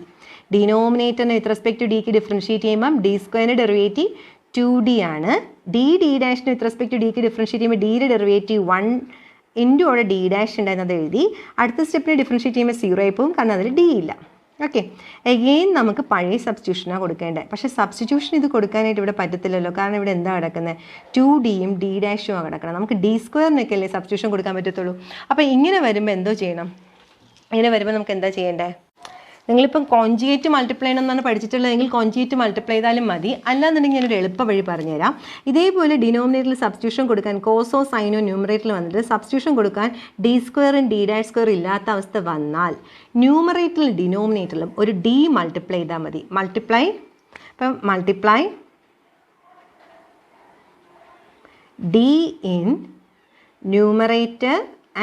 ഡിനോമിനേറ്ററിനെ വിത്ത് റെസ്പെക്ട് ടു ഡിക്ക് ഡിഫറൻഷിയേറ്റ് ചെയ്യുമ്പം d² ഡെറിവേറ്റീവ് 2d ആണ്. d ഡാഷിന് വിത്ത് റെസ്പെക്ട് ടു ഡിക്ക് ഡിഫറൻഷിയേറ്റ് ചെയ്യുമ്പോൾ ഡിയുടെ ഡെറിവേറ്റീവ് 1 ഇൻറ്റു അവിടെ d' ഉണ്ടായിരുന്നു, അത് എഴുതി. അടുത്ത സ്റ്റെപ്പിന് ഡിഫറൻഷിയേറ്റ് ചെയ്യുമ്പോൾ 0 ആയി പോകും, കാരണം അതിൽ d ഇല്ല. ഓക്കെ, എഗെയിൻ നമുക്ക് പഴയ സബ്സ്റ്റിറ്റ്യൂഷനാണ് കൊടുക്കേണ്ടത്. പക്ഷേ സബ്സ്റ്റിറ്റ്യൂഷൻ ഇത് കൊടുക്കാനായിട്ട് ഇവിടെ പറ്റത്തില്ലല്ലോ, കാരണം ഇവിടെ എന്താ കിടക്കുന്നത്, 2dയും d' ആണ് കിടക്കുന്നത്. നമുക്ക് d² അല്ലേ സബ്സ്റ്റിറ്റ്യൂഷൻ കൊടുക്കാൻ പറ്റത്തുള്ളൂ. അപ്പോൾ ഇങ്ങനെ വരുമ്പോൾ എന്തോ ചെയ്യണം, ഇങ്ങനെ വരുമ്പോൾ നമുക്ക് എന്താ ചെയ്യേണ്ടത്, നിങ്ങളിപ്പം കോൺജുഗേറ്റ് മൾട്ടിപ്ലൈ എന്നാണ് പഠിച്ചിട്ടുള്ളതെങ്കിൽ കോൺജുഗേറ്റ് മൾട്ടിപ്ലൈ ചെയ്താലും മതി. അല്ലാന്നുണ്ടെങ്കിൽ ഞാനൊരു എളുപ്പ വഴി പറഞ്ഞുതരാം. ഇതേപോലെ ഡിനോമിനേറ്ററിൽ സബ്സ്റ്റിറ്റ്യൂഷൻ കൊടുക്കാൻ കോസോ സൈനോ ന്യൂമറേറ്ററിൽ വന്നിട്ട് സബ്സ്റ്റിറ്റ്യൂഷൻ കൊടുക്കാൻ d² d' ഇല്ലാത്ത അവസ്ഥ വന്നാൽ ന്യൂമറേറ്ററിൽ ഡിനോമിനേറ്ററിലും ഒരു d മൾട്ടിപ്ലൈ ചെയ്താൽ മതി. മൾട്ടിപ്ലൈ, ഇപ്പം multiply d in numerator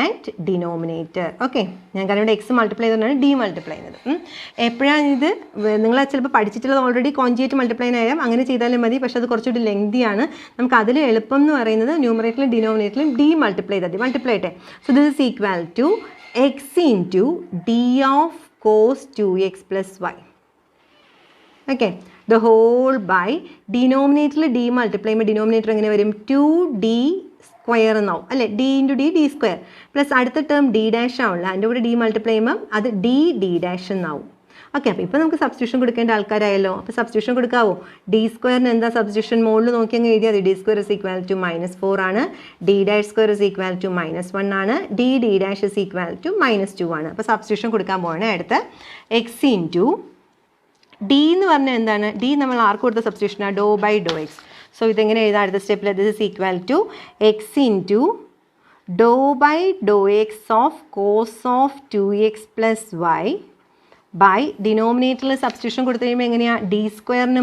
and denominator. Okay, ഞാൻ കാരണം ഇവിടെ എക്സ് മൾട്ടിപ്ലൈ ചെയ്തുകൊണ്ടാണ് ഡി മൾട്ടിപ്ലൈ ചെയ്യുന്നത്. എപ്പോഴാണ് ഇത്, നിങ്ങൾ ചിലപ്പോൾ പഠിച്ചിട്ടുള്ളത് ഓൾറെഡി കോൺജുഗേറ്റ് മൾട്ടിപ്ലൈ ആയാലും അങ്ങനെ ചെയ്താലും മതി. പക്ഷേ അത് കുറച്ചുകൂടി ലെങ്തിയാണ്. നമുക്ക് അതിൽ എളുപ്പം എന്ന് പറയുന്നത് ന്യൂമറേറ്ററിലും ഡിനോമിനേറ്ററിലും ഡി മൾട്ടിപ്ലൈ ചെയ്താൽ മതി. മൾട്ടിപ്ലൈ ആയിട്ടെ. So this is equal to X into D of cos 2x plus y. Okay, the whole by ഡിനോമിനേറ്ററിൽ ഡി മൾട്ടിപ്ലൈ ചെയ്യുമ്പോൾ ഡിനോമിനേറ്റർ എങ്ങനെ വരും, 2d² എന്നാവും അല്ലേ, d into d d² plus അടുത്ത ടേം d' ആവുള്ള, അതിൻ്റെ കൂടെ d മൾട്ടിപ്ലൈ ചെയ്യുമ്പം അത് d' എന്നാവും. ഓക്കെ, അപ്പോൾ ഇപ്പോൾ നമുക്ക് സബ്സ്റ്റിറ്റ്യൂഷൻ കൊടുക്കേണ്ട ആൾക്കാരായല്ലോ. അപ്പോൾ സബ്സ്റ്റിറ്റ്യൂഷൻ കൊടുക്കാവോ, d² എന്താ സബ്സ്റ്റിറ്റ്യൂഷൻ, മുകളിൽ നോക്കി അങ്ങ് എഴുതിയാൽ മതി. d² is equal to -4 ആണ്, d' is equal to -1 ആണ്, d is equal to -2 ആണ്. അപ്പോൾ സബ്സ്റ്റിറ്റ്യൂഷൻ കൊടുക്കാൻ പോവാണ്. അടുത്ത എക്സ് ഇൻറ്റു ഡി എന്ന് പറഞ്ഞാൽ എന്താണ്, ഡി നമ്മൾ ആർക്ക് കൊടുത്ത സബ്സ്റ്റിറ്റ്യൂഷനാണ്, doe by Dr X. So ഇതെങ്ങനെ എഴുതാം അടുത്ത സ്റ്റെപ്പിൽ, this is equal to X into doe by Dr X of cos of 2x plus y by ഡിനോമിനേറ്ററിൽ സബ്സ്റ്റിറ്റ്യൂഷൻ കൊടുത്തു കഴിയുമ്പോൾ എങ്ങനെയാണ്, d²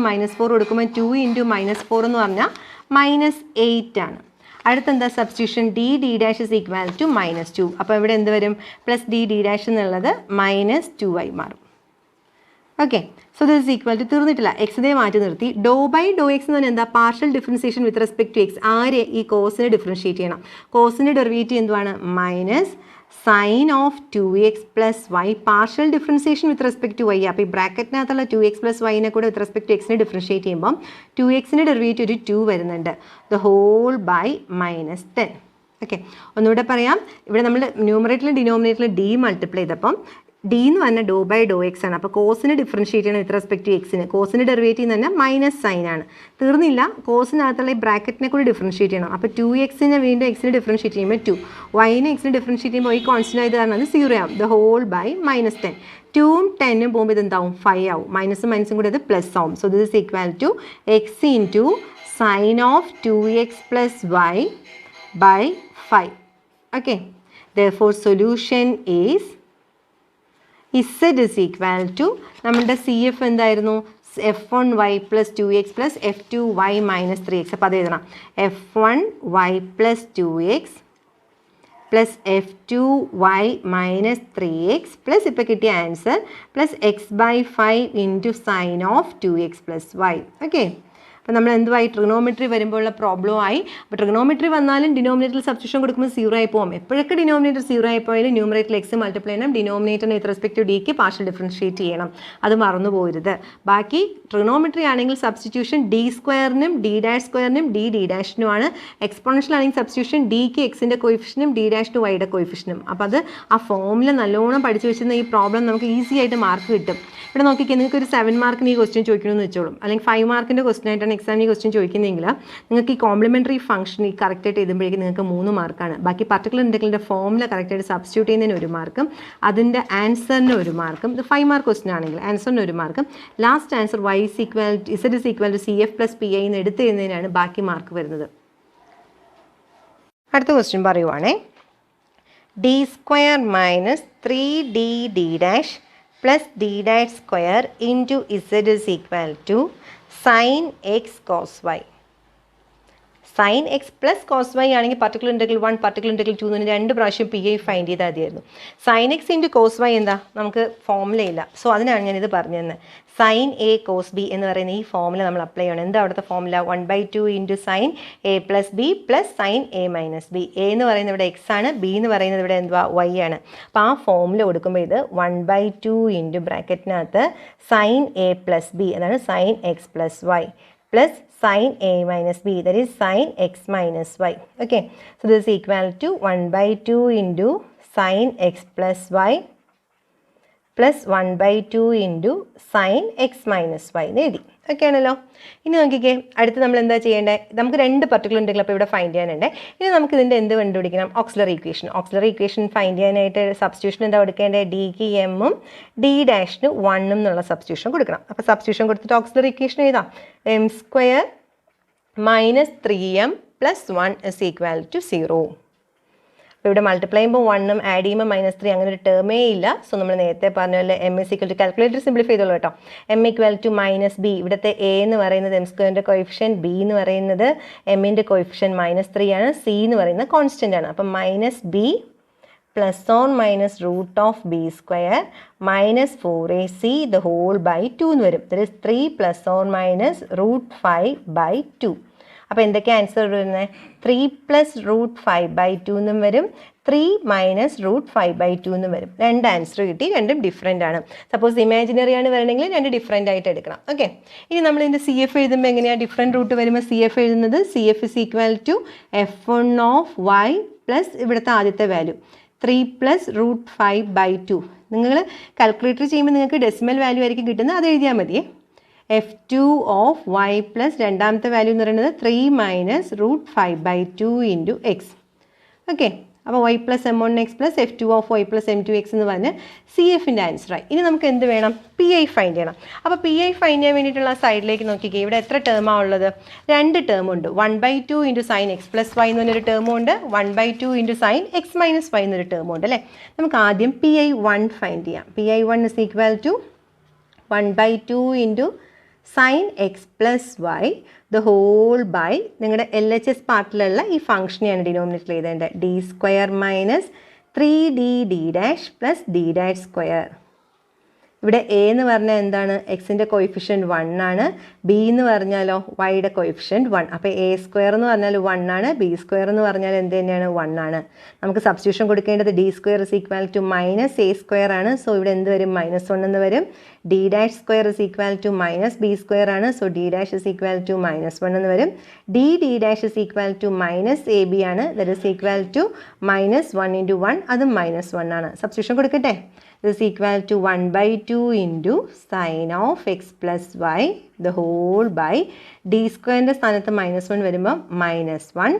-4 കൊടുക്കുമ്പോൾ 2 ഇൻറ്റു -4 എന്ന് പറഞ്ഞാൽ -8 ആണ്. അടുത്തെന്താ substitution D D dash is equal to -2. അപ്പോൾ ഇവിടെ എന്ത് വരും പ്ലസ് ഡി ഡി ഡാഷ് എന്നുള്ളത് -2 ആയി മാറും. Okay, so this is equal to തീർന്നിട്ടില്ല, എക്സ് ഇതേ മാറ്റി നിർത്തി. ഡോ ബൈ ഡോ എക്സ് എന്ന് പറഞ്ഞാൽ എന്താ partial differentiation with respect to X. ആര് ഈ കോസിനെ ഡിഫറൻഷിയേറ്റ് ചെയ്യണം. കോസിൻ്റെ ഡെറിവേറ്റീവ് എന്തുവാണ് minus sine of 2x plus Y partial differentiation with respect to Y. അപ്പോൾ ഈ ബ്രാക്കറ്റിനകത്തുള്ള 2x പ്ലസ് വൈനെ കൂടെ വിത്ത് റെസ്പെക്ട് ടു എക്സിനെ ഡിഫറൻഷിയേറ്റ് ചെയ്യുമ്പം 2xൻ്റെ ഡെറിവേറ്റീവ് ഒരു 2 വരുന്നുണ്ട്. The whole by -10. ഓക്കെ, ഒന്നുകൂടെ പറയാം. ഇവിടെ നമ്മൾ ന്യൂമറേറ്ററിലും ഡിനോമിനേറ്ററിലും ഡി മൾട്ടിപ്ലൈ ചെയ്തപ്പം ഡി എന്ന് പറഞ്ഞാൽ ഡോ ബൈ ഡോ എക്സ് ആണ്. അപ്പോൾ കോസിന് ഡിഫറൻഷിയേറ്റ് ചെയ്യണം വിത്ത് റെസ്പെക്ട് ടു എക്സിന്. കോസിൻ്റെ ഡെറിവേറ്റീവ് തന്നെ മൈനസ് സൈൻ ആണ്. തീർന്നില്ല, കോസിനകത്തുള്ള ഈ ബ്രാക്കറ്റിനെ കൂടി ഡിഫറൻഷിയേറ്റ് ചെയ്യണം. അപ്പോൾ 2xനെ വീണ്ടും എക്സിന് ഡിഫറൻഷിയേറ്റ് ചെയ്യുമ്പോൾ 2, വൈനെ എക്സിന് ഡിഫറൻഷിയേറ്റ് ചെയ്യുമ്പോൾ ഈ കോൺസ്റ്റൻ്റ് ആയത് കാരണം അത് 0 ആവും. The whole by -10. 2ഉം 10ഉം പോകുമ്പോൾ ഇത് എന്താവും 5 ആവും. മൈനസും മൈനസും കൂടി അത് പ്ലസ് ആവും. So this is equal to X into sine of 2x plus Y by 5. Okay, therefore solution is Z is equal to നമ്മളുടെ സി എഫ് എന്തായിരുന്നു f1y plus 2x plus f2y minus 3x. അപ്പോൾ അത് എഴുതണം f1y plus 2x plus f2y minus 3x plus ഇപ്പോൾ കിട്ടിയ answer plus x/5 into sine of 2x plus y. Okay, അപ്പോൾ നമ്മൾ എന്തുമായി trigonometry വരുമ്പോഴുള്ള പ്രോബ്ലം ആയി. അപ്പോൾ ട്രിഗണോമെട്രി വന്നാലും ഡിനോമിനേറ്ററിൽ സബ്സ്റ്റിറ്റ്യൂഷൻ കൊടുക്കുമ്പോൾ 0 ആയി പോകും. എപ്പോഴൊക്കെ ഡിനോമിനേറ്റർ 0 ആയി പോയാലും ന്യൂമറേറ്ററിൽ എക്സ് മൾട്ടിപ്ലൈ ചെയ്യണം, ഡിനോമിനേറ്ററിന് വിത്ത് റെസ്പെക്ട് ടു ഡിക്ക് പാർഷ്യൽ ഡിഫറൻഷിയേറ്റ് ചെയ്യണം. അത് മറന്നു പോകരുത്. ബാക്കി ട്രിഗണോമെട്രി ആണെങ്കിൽ സബ്സ്റ്റിറ്റ്യൂഷൻ ഡി സ്ക്വയറിനും ഡി ഡാഷ് സ്ക്വയറിനും ഡി ഡി ഡാഷിനുമാണ്. എക്സ്പോണൻഷ്യൽ ആണെങ്കിൽ സബ്സ്റ്റിറ്റ്യൂഷൻ ഡിക്ക് എക്സിൻ്റെ കോയിഫിഷ്യനും ഡി ഡാഷ് ടു വൈയുടെ കോയിഫിഷ്യനും. അപ്പോൾ അത് ആ ഫോമിൽ നല്ലോണം പഠിച്ചു വെച്ചിരുന്ന ഈ പ്രോബ്ലം നമുക്ക് ഈസി ആയിട്ട് മാർക്ക് കിട്ടും. ഇവിടെ നോക്കിക്കേ, നിങ്ങൾക്ക് ഒരു 7 മാർക്കിന് ഈ ക്വസ്റ്റ്യൻ ചോദിക്കണമെന്ന് വെച്ചോളും, അല്ലെങ്കിൽ 5 മാർക്കിൻ്റെ ക്വസ്റ്റ്യൻ ആയിട്ടാണ് എക്സാമിന് ഈ ക്വസ്റ്റ്യൻ ചോദിക്കുന്നതെങ്കിൽ നിങ്ങൾക്ക് ഈ കോംപ്ലിമെൻ്ററി ഫംഗ്ഷൻ ഈ കറക്റ്റായിട്ട് എഴുതുമ്പോഴേക്കും നിങ്ങൾക്ക് 3 മാർക്കാണ്. ബാക്കി പർട്ടിക്കുലർ ഇൻ്റഗ്രലിൻ്റെ ഫോമിൽ കറക്റ്റായിട്ട് സബ്സ്റ്റിറ്റ്യൂട്ട് ചെയ്യുന്നതിന് 1 മാർക്കും അതിൻ്റെ ആൻസറിന് 1 മാർക്കും. ഇത് 5 മാർക്ക് ക്വസ്റ്റ്യൻ ആണെങ്കിൽ ആൻസറിന് 1 മാർക്കും. Last answer Z is equal to CF plus PI എന്ന് എടുത്ത് എഴുതുന്നതിനാണ് ബാക്കി മാർക്ക് വരുന്നത്. അടുത്ത ക്വസ്റ്റ്യൻ പറയുവാണേ, d square minus 3d dash plus d dash square into Z is equal to sin x cos y. sin x plus cos Y ആണെങ്കിൽ particular integral 1 particular integral 2 എന്ന് 2 പ്രാവശ്യം PI find ചെയ്താൽ മതിയായിരുന്നു. sin x into cos Y എന്താ നമുക്ക് ഫോമുലയില്ല. So അതിനാണ് ഞാനിത് പറഞ്ഞു തന്നെ. sin a cos b എന്ന് പറയുന്ന ഈ ഫോമുല നമ്മൾ അപ്ലൈ ചെയ്യണം. എന്താ അവിടുത്തെ formula 1/2 into sign a plus B plus sine a minus B. A എന്ന് പറയുന്നത് ഇവിടെ എക്സ് ആണ്, ബി എന്ന് പറയുന്നത് ഇവിടെ എന്തുവാ വൈ ആണ്. അപ്പോൾ ആ ഫോമുല കൊടുക്കുമ്പോൾ ഇത് 1/2 ഇൻറ്റു ബ്രാക്കറ്റിനകത്ത് സൈൻ a പ്ലസ് ബി അതാണ് sine X plus y plus sin a minus b, that is sin x minus y. Okay, so this is equal to 1/2 into sin x plus y plus 1/2 into sin x minus y എന്ന് എഴുതി. Okay ആണല്ലോ. ഇനി നോക്കിക്കേ, അടുത്ത് നമ്മൾ എന്താ ചെയ്യേണ്ടത്? നമുക്ക് 2 പർട്ടിക്കുലർ ഇൻ്റഗ്രൽ അപ്പോൾ ഇവിടെ ഫൈൻഡ് ചെയ്യാനുണ്ട്. ഇനി നമുക്ക് ഇതിൻ്റെ എന്ത് കണ്ടുപിടിക്കണം? Auxiliary equation. Auxiliary equation find ചെയ്യാനായിട്ട് സബ്സ്റ്റിറ്റ്യൂഷൻ എന്താ കൊടുക്കേണ്ടത്? ഡിക്ക് എമ്മും ഡി ഡാഷിന് 1 എന്നുള്ള സബ്സ്റ്റിറ്റ്യൂഷൻ കൊടുക്കണം. അപ്പോൾ സബ്സ്റ്റിറ്റ്യൂഷൻ കൊടുത്തിട്ട് ഓക്സിലറി ഇക്വേഷൻ എഴുതാം. M square minus 3m plus 1 is equal to 0. അപ്പോൾ ഇവിടെ മൾട്ടിപ്ലൈ ചെയ്യുമ്പോൾ 1ഉം ആഡ് ചെയ്യുമ്പോൾ -3 അങ്ങനെ ഒരു ടേമേ ഇല്ല. സോ നമ്മൾ നേരത്തെ പറഞ്ഞ പോലെ M is equal to calculator simplify ചെയ്തോളൂ കേട്ടോ. M equal to minus B. ഇവിടുത്തെ എ എന്ന് പറയുന്നത് എം സ്ക്വയറിൻ്റെ കോയിഫിഷ്യൻ, ബി എന്ന് പറയുന്നത് എമ്മിൻ്റെ കോയിഫിഷ്യൻ -3 ആണ്, സി എന്ന് പറയുന്നത് കോൺസ്റ്റൻ്റ് ആണ്. അപ്പം minus B plus on minus root of B square minus 4ac the whole by 2 എന്ന് വരും. That is 3 plus on minus root 5/2. അപ്പോൾ എന്തൊക്കെ ആൻസർ വരുന്നത്? 3 പ്ലസ് റൂട്ട് 5/2 എന്നും വരും, 3 മൈനസ് റൂട്ട് 5/2 എന്നും വരും. 2 ആൻസർ കിട്ടി, രണ്ടും ഡിഫറെൻ്റ് ആണ്. സപ്പോസ് ഇമാജിനറി ആണ് വരണമെങ്കിൽ 2 ഡിഫറെൻ്റ് ആയിട്ട് എടുക്കണം. ഓക്കെ, ഇനി നമ്മൾ ഇതിൻ്റെ സി എഫ് എഴുതുമ്പോൾ എങ്ങനെയാണ്? ഡിഫറെൻറ്റ് റൂട്ട് വരുമ്പോൾ സി എഫ് എഴുതുന്നത് CF is equal to f1 of y plus ഇവിടുത്തെ ആദ്യത്തെ വാല്യൂ 3 പ്ലസ് റൂട്ട് 5/2. നിങ്ങൾ കാൽക്കുലേറ്റർ ചെയ്യുമ്പോൾ നിങ്ങൾക്ക് ഡെസിമൽ വാല്യൂ ആയിരിക്കും കിട്ടുന്നത്, അത് എഴുതിയാൽ മതിയേ. f2 ഓഫ് y പ്ലസ് രണ്ടാമത്തെ വാല്യൂ എന്ന് പറയുന്നത് 3 minus root 5/2 into X. Okay, അപ്പോൾ y plus m1x plus f2 of y plus m2x എന്ന് പറഞ്ഞ് CFൻ്റെ ആൻസറായി. ഇനി നമുക്ക് എന്ത് വേണം? PI ഫൈൻഡ് ചെയ്യണം. അപ്പോൾ PI ഫൈൻഡ് ചെയ്യാൻ വേണ്ടിയിട്ടുള്ള സൈഡിലേക്ക് നോക്കിക്കേ, ഇവിടെ എത്ര ടേമാണ് ഉള്ളത്? 2 ടേം ഉണ്ട്. 1/2 into sine X plus Y എന്ന് പറഞ്ഞൊരു ടേമും ഉണ്ട്, 1/2 into sine X minus Y എന്നൊരു ടേമും ഉണ്ട് അല്ലേ. നമുക്ക് ആദ്യം PI1 ഫൈൻഡ് ചെയ്യാം. PI1 is equal to 1/2 into sine X plus Y the whole by നിങ്ങളുടെ LHS പാർട്ടിലുള്ള ഈ ഫംഗ്ഷനെയാണ് ഡിനോമിനേറ്റർ എഴുതേണ്ടത്. D square minus 3d plus d square. ഇവിടെ എ എന്ന് പറഞ്ഞാൽ എന്താണ്? എക്സിൻ്റെ കോയിഫിഷ്യൻറ്റ് 1 ആണ്. ബി എന്ന് പറഞ്ഞാലോ വൈയുടെ കോയിഫിഷ്യൻറ്റ് 1. അപ്പോൾ എ സ്ക്വയർ എന്ന് പറഞ്ഞാൽ 1 ആണ്. ബി സ്ക്വയർ എന്ന് പറഞ്ഞാൽ എന്ത് തന്നെയാണ്? 1 ആണ്. നമുക്ക് സബ്സ്റ്റിറ്റ്യൂഷൻ കൊടുക്കേണ്ടത് D square is equal to minus A square ആണ്. സോ ഇവിടെ എന്ത് വരും? -1 എന്ന് വരും. D square is equal to minus B square ആണ്. So D is equal to -1 എന്ന് വരും. D is equal to minus A B ആണ്. ദറ്റ് ഇസ് ഈക്വൽ ടു -1 × 1, അതും -1 ആണ്. സബ്സ്റ്റിറ്റ്യൂഷൻ കൊടുക്കട്ടെ. This is equal to 1/2 into sin of x plus y the whole by d square സ്ഥാനത്ത് -1 വരുമ്പോൾ -1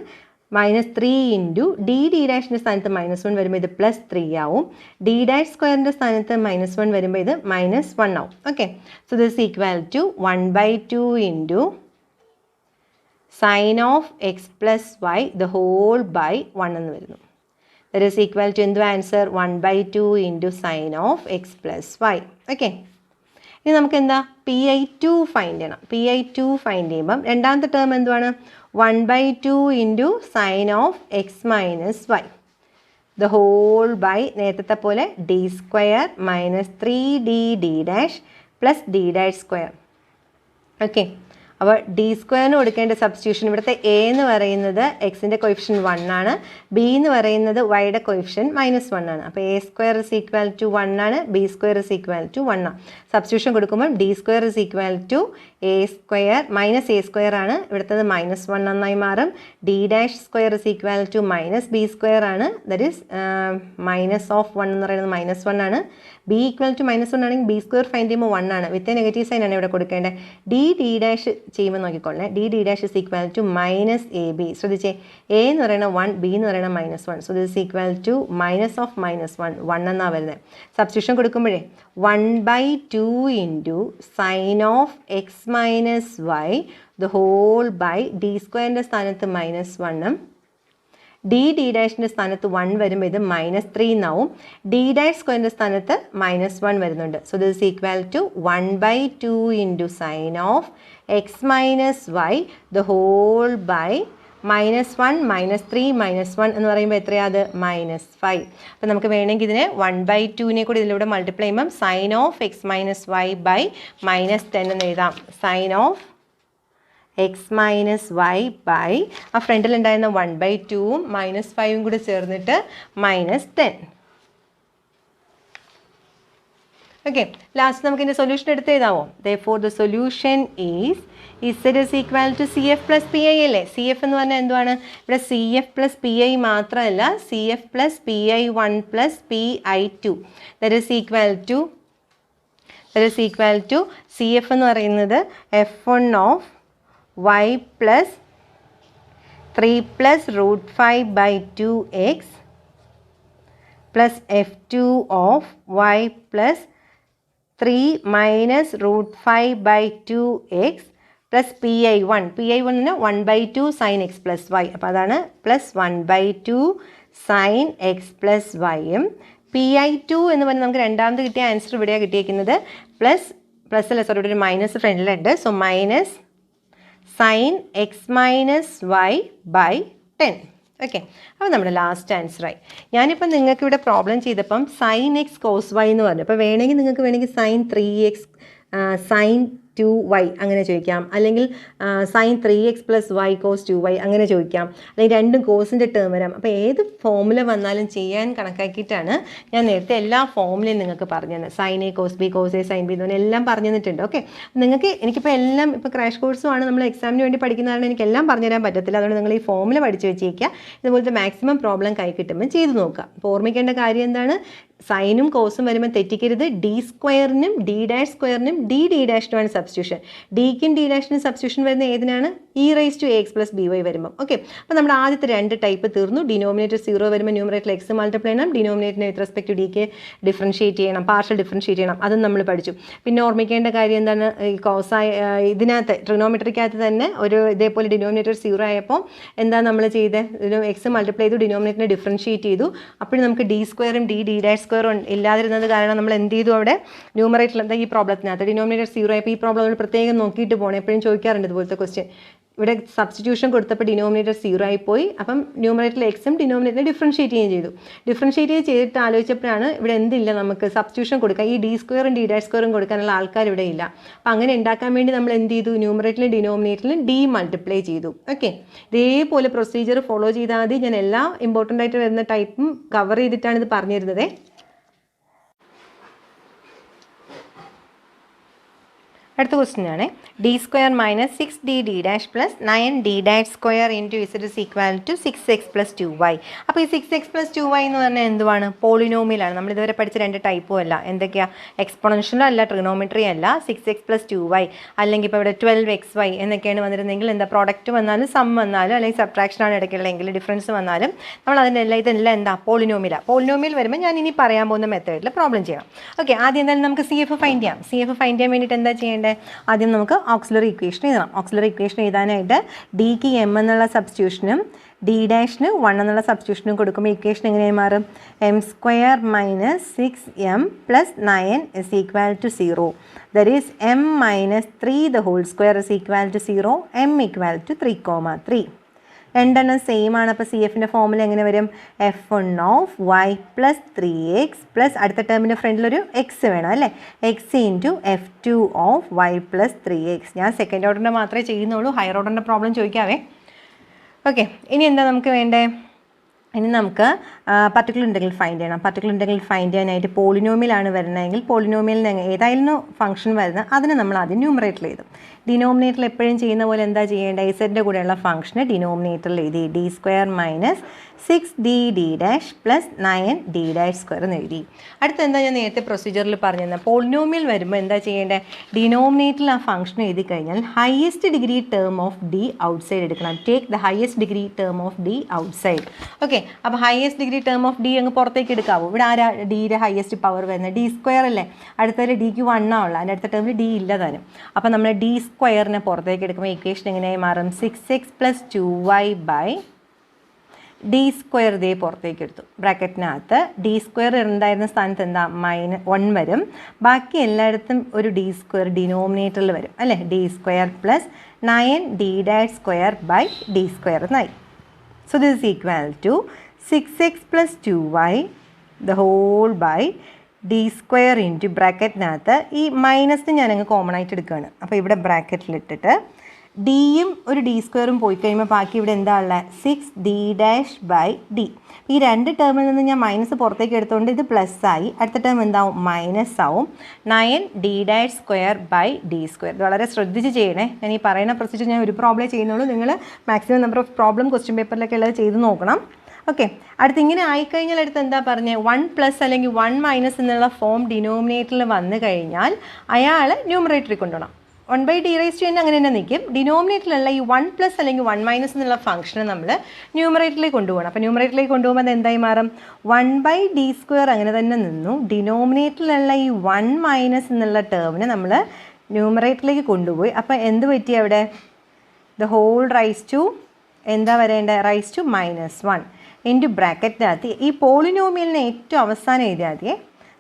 -3 into d ന്റെ സ്ഥാനത്ത് -1 വരുമ്പോൾ ഇത് +3 ആവും. d സ്ക്വയറിൻ്റെ സ്ഥാനത്ത് -1 വരുമ്പോൾ ഇത് -1 ആവും. Okay, so this is equal to 1/2 into sin of x plus y the whole by 1 എന്ന് വരുന്നു. That is equal to എന്ത് answer? 1/2 into sin of x plus y. Okay, ഇനി നമുക്ക് എന്താ PI2 ഫൈൻഡ് ചെയ്യണം. PI2 ഫൈൻഡ് ചെയ്യുമ്പം രണ്ടാമത്തെ term എന്തുവാണ്? 1/2 into sin of x minus y the whole by നേരത്തെ പോലെ d square minus 3d plus d square. Okay, അപ്പോൾ ഡി സ്ക്വയറിന് കൊടുക്കേണ്ട സബ്സ്റ്റിറ്റ്യൂഷൻ ഇവിടുത്തെ എ എന്ന് പറയുന്നത് എക്സിൻ്റെ കോയിഫിഷ്യൻ 1 ആണ്. ബി എന്ന് പറയുന്നത് വൈയുടെ കോയിഫിഷ്യൻ -1 ആണ്. അപ്പോൾ A square is equal to 1 ആണ്. B square is equal to 1 ആണ്. സബ്സ്റ്റിറ്റ്യൂഷൻ കൊടുക്കുമ്പോൾ D square is equal to A square minus A square ആണ്. ഇവിടുത്തത് -1 എന്നായി മാറും. D square is equal to minus B square ആണ്. ദറ്റ് ഈസ് -1 എന്ന് പറയുന്നത് -1 ആണ്. ബി ഈക്വൽ ടു -1 ആണെങ്കിൽ ബി സ്ക്വയർ ഫൈൻഡ് ചെയ്യുമ്പോൾ 1 ആണ്. വിത്ത് നെഗറ്റീവ് സൈൻ ആണ് ഇവിടെ കൊടുക്കേണ്ടത്. ഡി ചെയ്യുമ്പോൾ നോക്കിക്കൊള്ളേ. D is equal to -AB. ശ്രദ്ധിച്ചേ, എ എന്ന് പറയുന്നത് 1, ബി എന്ന് പറയുന്നത് -1. സോ ദിസ് ഈക്വൽ ടു -1 എന്നാണ് വരുന്നത്. സബ്സ്റ്റിറ്റ്യൂഷൻ കൊടുക്കുമ്പോഴേ 1/2 into sin of x minus y the whole by d സ്ക്വയറിൻ്റെ സ്ഥാനത്ത് -1ഉം ഡി ന്റെ സ്ഥാനത്ത് 1 വരുമ്പോൾ ഇത് -3 എന്നാവും. ഡി സ്ക്വയറിൻ്റെ സ്ഥാനത്ത് -1 വരുന്നുണ്ട്. So this equal to 1/2 into sin of x minus y the whole by -1 -3 -1 എന്ന് പറയുമ്പോൾ എത്രയാത്? -5. അപ്പോൾ നമുക്ക് വേണമെങ്കിൽ ഇതിനെ 1/2 കൂടി ഇതിലൂടെ മൾട്ടിപ്ലൈ ചെയ്യുമ്പം sin of x minus y by -10 എന്ന് എഴുതാം. sin of x minus y by ആ ഫ്രണ്ടിൽ ഉണ്ടായിരുന്ന 1/2ഉം -5ഉം കൂടി ചേർന്നിട്ട് -10. ഓക്കെ, ലാസ്റ്റ് നമുക്ക് ഇതിൻ്റെ സൊല്യൂഷൻ എടുത്ത് എഴുതാമോ? therefore the solution is Z is equal to CF plus PI അല്ലേ? CF എന്ന് പറഞ്ഞാൽ എന്തുവാണ്? ഇവിടെ CF plus PI മാത്രമല്ല, CF plus PI1 plus PI2 that is equal to CF എന്ന് പറയുന്നത് F1 of y plus 3 plus √5/2x plus F2 of y plus 3 minus √5/2x plus PI1 ന് 1/2 sin x plus y. അപ്പോൾ അതാണ് plus 1/2 sin x plus y-ഉം PI2 എന്ന് പറഞ്ഞാൽ നമുക്ക് രണ്ടാമത് കിട്ടിയ ആൻസർ ഇവിടെയാണ് കിട്ടിയിരിക്കുന്നത്. പ്ലസ് അല്ല, സോറി, ഇവിടെ ഒരു മൈനസ് ഫ്രണ്ടിലുണ്ട്. So minus sin x minus y by 10. Okay, അപ്പോൾ നമ്മുടെ ലാസ്റ്റ് ആൻസറായി. ഞാനിപ്പോൾ നിങ്ങൾക്ക് ഇവിടെ പ്രോബ്ലം ചെയ്തപ്പം sin x cos y എന്ന് പറഞ്ഞു. അപ്പോൾ നിങ്ങൾക്ക് വേണമെങ്കിൽ sin 3x sin 2y അങ്ങനെ ചോദിക്കാം, അല്ലെങ്കിൽ sin 3x plus y cos 2y അങ്ങനെ ചോദിക്കാം, അല്ലെങ്കിൽ രണ്ടും കോസിൻ്റെ ടേം വരാം. അപ്പോൾ ഏത് ഫോമുല വന്നാലും ചെയ്യാൻ കണക്കാക്കിയിട്ടാണ് ഞാൻ നേരത്തെ എല്ലാ ഫോമുലയും നിങ്ങൾക്ക് പറഞ്ഞു തന്നെ. sin a cos b cos a sin b എന്ന് പറഞ്ഞാൽ എല്ലാം പറഞ്ഞു തന്നിട്ടുണ്ട്. ഓക്കെ, നിങ്ങൾക്ക് എനിക്കിപ്പോൾ എല്ലാം ഇപ്പോൾ ക്രാഷ് കോഴ്സുമാണ്, നമ്മൾ എക്സാമിന് വേണ്ടി പഠിക്കുന്നതാണ്, എനിക്കെല്ലാം പറഞ്ഞു തരാൻ പറ്റത്തില്ല. അതുകൊണ്ട് നിങ്ങൾ ഈ ഫോമുല പഠിച്ച് വെച്ചേക്കുക. ഇതുപോലത്തെ മാക്സിമം പ്രോബ്ലം കൈ കിട്ടുമ്പോൾ ചെയ്ത് നോക്കുക. അപ്പോൾ ഓർമ്മിക്കേണ്ട കാര്യം എന്താണ്? സൈനും കോസും വരുമ്പോൾ തെറ്റിക്കരുത്. ഡി സ്ക്വയറിനും ഡി സ്ക്വയറിനും ഡി ഡാഷിനുമാണ് സബ്സ്റ്റിറ്റ്യൂഷൻ. ഡിക്കും ഡി ഡാഷിനും സബ്സ്റ്റിറ്റ്യൂഷൻ വരുന്ന ഏതിനാണ്? e⁻⁴ പ്ലസ് by വരുമ്പോൾ. ഓക്കെ, അപ്പോൾ നമ്മുടെ ആദ്യത്തെ 2 ടൈപ്പ് തീർന്നു. ഡിനോമിനേറ്റർ 0 വരുമ്പോൾ ന്യൂമറേറ്ററിൽ എക്സ് മൾട്ടിപ്ലൈ ചെയ്യണം, ഡിനോമിനേറ്ററിനെ വിത്ത് റെസ്പെക്ട് ടു ഡിക്ക് ഡിഫറൻഷിയേറ്റ് ചെയ്യണം, പാർഷ്യൽ ഡിഫറൻഷിയേറ്റ് ചെയ്യണം. അതും നമ്മൾ പഠിച്ചു. പിന്നെ ഓർമ്മിക്കേണ്ട കാര്യം എന്താണ്, ഈ കോസായി ഇതിനകത്ത് ട്രിഗണോമെട്രിക്കകത്ത് തന്നെ ഒരു ഇതേപോലെ ഡിനോമിനേറ്റർ 0 ആയപ്പോൾ എന്താ നമ്മൾ ചെയ്തത്, എക്സ് മൾട്ടിപ്ലൈ ചെയ്തു, ഡിനോമിനേറ്ററിനെ ഡിഫറൻഷിയേറ്റ് ചെയ്തു. അപ്പോൾ നമുക്ക് d² d'² ഇല്ലാതിരുന്നത് കാരണം നമ്മൾ എന്ത് ചെയ്തു, അവിടെ ന്യൂമറേറ്ററിൽ എന്താ ഈ പ്രോബ്ലത്തിനകത്ത് ഡിനോമിനേറ്റർ 0 ആയപ്പോൾ ഈ പ്രോബ്ലം നമ്മൾ പ്രത്യേകം നോക്കിയിട്ട് പോകണം. എപ്പോഴും ചോദിക്കാറുണ്ട് ഇതുപോലത്തെ ക്വസ്റ്റ്യൻ. ഇവിടെ സബ്സ്റ്റിറ്റ്യൂഷൻ കൊടുത്തപ്പോൾ ഡിനോമിനേറ്റർ 0 ആയിപ്പോയി. അപ്പം ന്യൂമറേറ്ററിൽ എക്സും ഡിനോമിനേറ്ററിനെ ഡിഫറൻഷിയേറ്റ് ചെയ്യുകയും ചെയ്തു. ഡിഫറൻഷിയേറ്റ് ചെയ്തിട്ട് ആലോചിച്ചപ്പോഴാണ് ഇവിടെ എന്തില്ല, നമുക്ക് സബ്സ്റ്റിറ്റ്യൂഷൻ കൊടുക്കാം, ഈ d² d'² കൊടുക്കാനുള്ള ആൾക്കാർ ഇവിടെ ഇല്ല. അപ്പം അങ്ങനെ ഉണ്ടാക്കാൻ വേണ്ടി നമ്മൾ എന്ത് ചെയ്തു, ന്യൂമറേറ്ററിലും ഡിനോമിനേറ്ററിലും d മൾട്ടിപ്ലൈ ചെയ്തു. ഓക്കെ, ഇതേപോലെ പ്രൊസീജിയർ ഫോളോ ചെയ്താൽ മതി. ഞാൻ എല്ലാ ഇമ്പോർട്ടൻ്റ് ആയിട്ട് വരുന്ന ടൈപ്പും കവർ ചെയ്തിട്ടാണ് ഇത് പറഞ്ഞിരുന്നത്. അടുത്ത ക്വസ്റ്റ്യൻ ആണ് d² - 6d' plus 9d' into z is equal to 6x plus 2y. അപ്പോൾ ഈ 6x പ്ലസ് 2y എന്ന് പറഞ്ഞാൽ എന്തുവാണ്, പോളിനോമിയലാണ്. നമ്മൾ ഇതുവരെ പഠിച്ച 2 ടൈപ്പും അല്ല. എന്തൊക്കെയാണ്, എക്സ്പോണൻഷ്യലും അല്ല, ട്രിഗണോമെട്രി അല്ല. 6x പ്ലസ് 2y അല്ലെങ്കിൽ ഇപ്പോൾ ഇവിടെ 12xy എന്നൊക്കെയാണ് വന്നിരുന്നെങ്കിൽ എന്താ, പ്രോഡക്റ്റ് വന്നാലും സം വന്നാലും അല്ലെങ്കിൽ സബ്ട്രാക്ഷനാണ് ഇടയ്ക്കുള്ളതെങ്കിൽ ഡിഫറൻസ് വന്നാലും നമ്മൾ അതിനെല്ലാം ഇതെല്ലാം എന്താ, പോളിനോമിയലാണ്. പോളിനോമിയൽ വരുമ്പോൾ ഞാൻ ഇനി പറയാൻ പോകുന്ന മെത്തേഡിൽ പ്രോബ്ലം ചെയ്യണം. ഓക്കെ, ആദ്യം എന്തായാലും നമുക്ക് CF ഫൈൻഡ് ചെയ്യാം. CF ഫൈൻഡ് ചെയ്യാൻ വേണ്ടിയിട്ട് എന്താ ചെയ്യേണ്ടത്, ആദ്യം നമുക്ക് ഓക്സിലറി ഇക്വേഷൻ എഴുതണം. ഓക്സിലറി ഇക്വേഷൻ എഴുതാനായിട്ട് ഡിക്ക് m എന്നുള്ള സബ്സ്റ്റിറ്റ്യൂഷനും d' 1 എന്നുള്ള സബ്സ്റ്റിറ്റ്യൂഷനും കൊടുക്കുമ്പോൾ ഇക്വേഷൻ എങ്ങനെയായി മാറും, m² - 6m plus 9 is equal to 0. That is m - 3 the whole square is equal to 0, m equal to 3,3. രണ്ടെണ്ണം സെയിം ആണ്. അപ്പോൾ CFൻ്റെ ഫോമുല എങ്ങനെ വരും, f1 of y plus 3x plus അടുത്ത ടേമിൻ്റെ ഫ്രണ്ടിലൊരു എക്സ് വേണം അല്ലേ, X into f2 of y plus 3x. ഞാൻ second ഓർഡറിൻ്റെ മാത്രമേ ചെയ്യുന്നുള്ളൂ, ഹയർ ഓർഡറിൻ്റെ പ്രോബ്ലം ചോദിക്കാവേ. ഓക്കെ, ഇനി എന്താ നമുക്ക് വേണ്ടേ, ഇനി നമുക്ക് പർട്ടിക്കുലർ ഇൻ്റഗ്രൽ ഫൈൻഡ് ചെയ്യണം. പർട്ടിക്കുലർ ഇൻ്റഗ്രൽ ഫൈൻഡ് ചെയ്യാനായിട്ട് പോളിനോമിയലാണ് വരുന്നതെങ്കിൽ പോളിനോമിയലിന് ഏതായാലും ഫംഗ്ഷൻ വരുന്നത് അതിന് നമ്മൾ ആദ്യം ന്യൂമറേറ്ററിൽ എഴുതും. ഡിനോമിനേറ്ററിൽ എപ്പോഴും ചെയ്യുന്ന പോലെ എന്താ ചെയ്യേണ്ടത്, ഇസഡിൻ്റെ കൂടെയുള്ള ഫംഗ്ഷന് ഡിനോമിനേറ്ററിൽ എഴുതി d² - 6d' പ്ലസ് 9d'² എന്ന് എഴുതി. അടുത്ത എന്താ, ഞാൻ നേരത്തെ പ്രൊസീജിയറിൽ പറഞ്ഞിരുന്നത്, പോളിനോമിയൽ വരുമ്പോൾ എന്താ ചെയ്യേണ്ടത്, ഡിനോമിനേറ്ററിൽ ആ ഫംഗ്ഷൻ എഴുതി കഴിഞ്ഞാൽ highest degree term of d outside എടുക്കണം. Take the highest degree term of d outside. Okay, അപ്പോൾ highest degree term of d അങ്ങ് പുറത്തേക്ക് എടുക്കാവൂ. ഇവിടെ ആരാ ഡിയുടെ ഹയസ്റ്റ് പവർ വരുന്നത്, d² അല്ലേ. അടുത്തതിൽ ഡിക്ക് 1 ഉള്ളത്, അതിൻ്റെ അടുത്ത ടേമിൽ d ഇല്ല താനും. അപ്പോൾ നമ്മൾ d² പുറത്തേക്ക് എടുക്കുമ്പോൾ ഇക്വേഷൻ എങ്ങനെയായി മാറും, 6x plus 2y by d² ഇതേ പുറത്തേക്ക് എടുത്തു. ബ്രാക്കറ്റിനകത്ത് d² ഉണ്ടായിരുന്ന സ്ഥാനത്ത് എന്താ, -1 വരും. ബാക്കി എല്ലായിടത്തും ഒരു d² ഡിനോമിനേറ്ററിൽ വരും അല്ലേ, d² plus 9d'² by d² എന്നായി. So this is equal to 6x plus 2y the whole by d² into ബ്രാക്കറ്റിനകത്ത് ഈ മൈനസിന് ഞാനങ്ങ് കോമൺ ആയിട്ട് എടുക്കുകയാണ്. അപ്പോൾ ഇവിടെ ബ്രാക്കറ്റിലിട്ടിട്ട് ഡിയും ഒരു d² പോയി കഴിയുമ്പോൾ ബാക്കി ഇവിടെ എന്താ ഉള്ളത്, 6d' ബൈ d. ഈ 2 ടേമിൽ നിന്ന് ഞാൻ മൈനസ് പുറത്തേക്ക് എടുത്തുകൊണ്ട് ഇത് പ്ലസ് ആയി. അടുത്ത ടേം എന്താവും, മൈനസ് ആവും. 9d'² by d². ഇത് വളരെ ശ്രദ്ധിച്ച് ചെയ്യണേ. ഞാൻ ഈ പറയുന്ന പ്രൊസീജിയർ ഞാൻ ഒരു പ്രോബ്ലം ചെയ്യുന്നുള്ളൂ. നിങ്ങൾ maximum number of problem question പേപ്പറിലൊക്കെ ഉള്ളത് ചെയ്ത് നോക്കണം. ഓക്കെ, അടുത്ത് ഇങ്ങനെ ആയിക്കഴിഞ്ഞാൽ അടുത്ത് എന്താ പറഞ്ഞത്, 1+ അല്ലെങ്കിൽ 1- എന്നുള്ള ഫോം ഡിനോമിനേറ്ററിൽ വന്നു കഴിഞ്ഞാൽ അയാൾ ന്യൂമറേറ്ററിൽ കൊണ്ടുപോകണം. 1/d⁻n അങ്ങനെ തന്നെ നിൽക്കും. ഡിനോമിനേറ്ററിലുള്ള ഈ 1+ അല്ലെങ്കിൽ 1- എന്നുള്ള ഫംഗ്ഷനെ നമ്മൾ ന്യൂമറേറ്ററിലേക്ക് കൊണ്ടുപോകണം. അപ്പോൾ ന്യൂമറേറ്ററിലേക്ക് കൊണ്ടുപോകുമ്പോൾ അത് എന്തായി മാറും, 1/d² അങ്ങനെ തന്നെ നിന്നു. ഡിനോമിനേറ്ററിലുള്ള ഈ 1- എന്നുള്ള ടേമിനെ നമ്മൾ ന്യൂമറേറ്ററിലേക്ക് കൊണ്ടുപോയി. അപ്പോൾ എന്ത് പറ്റി അവിടെ, ദ ഹോൾ റൈസ് ടു എന്താ വരേണ്ടത്, റൈസ് ടു -1 ഇൻറ്റു ബ്രാക്കറ്റിനകത്ത് ഈ പോളിനോമിയലിനെ ഏറ്റവും അവസാനം എഴുതിയാൽ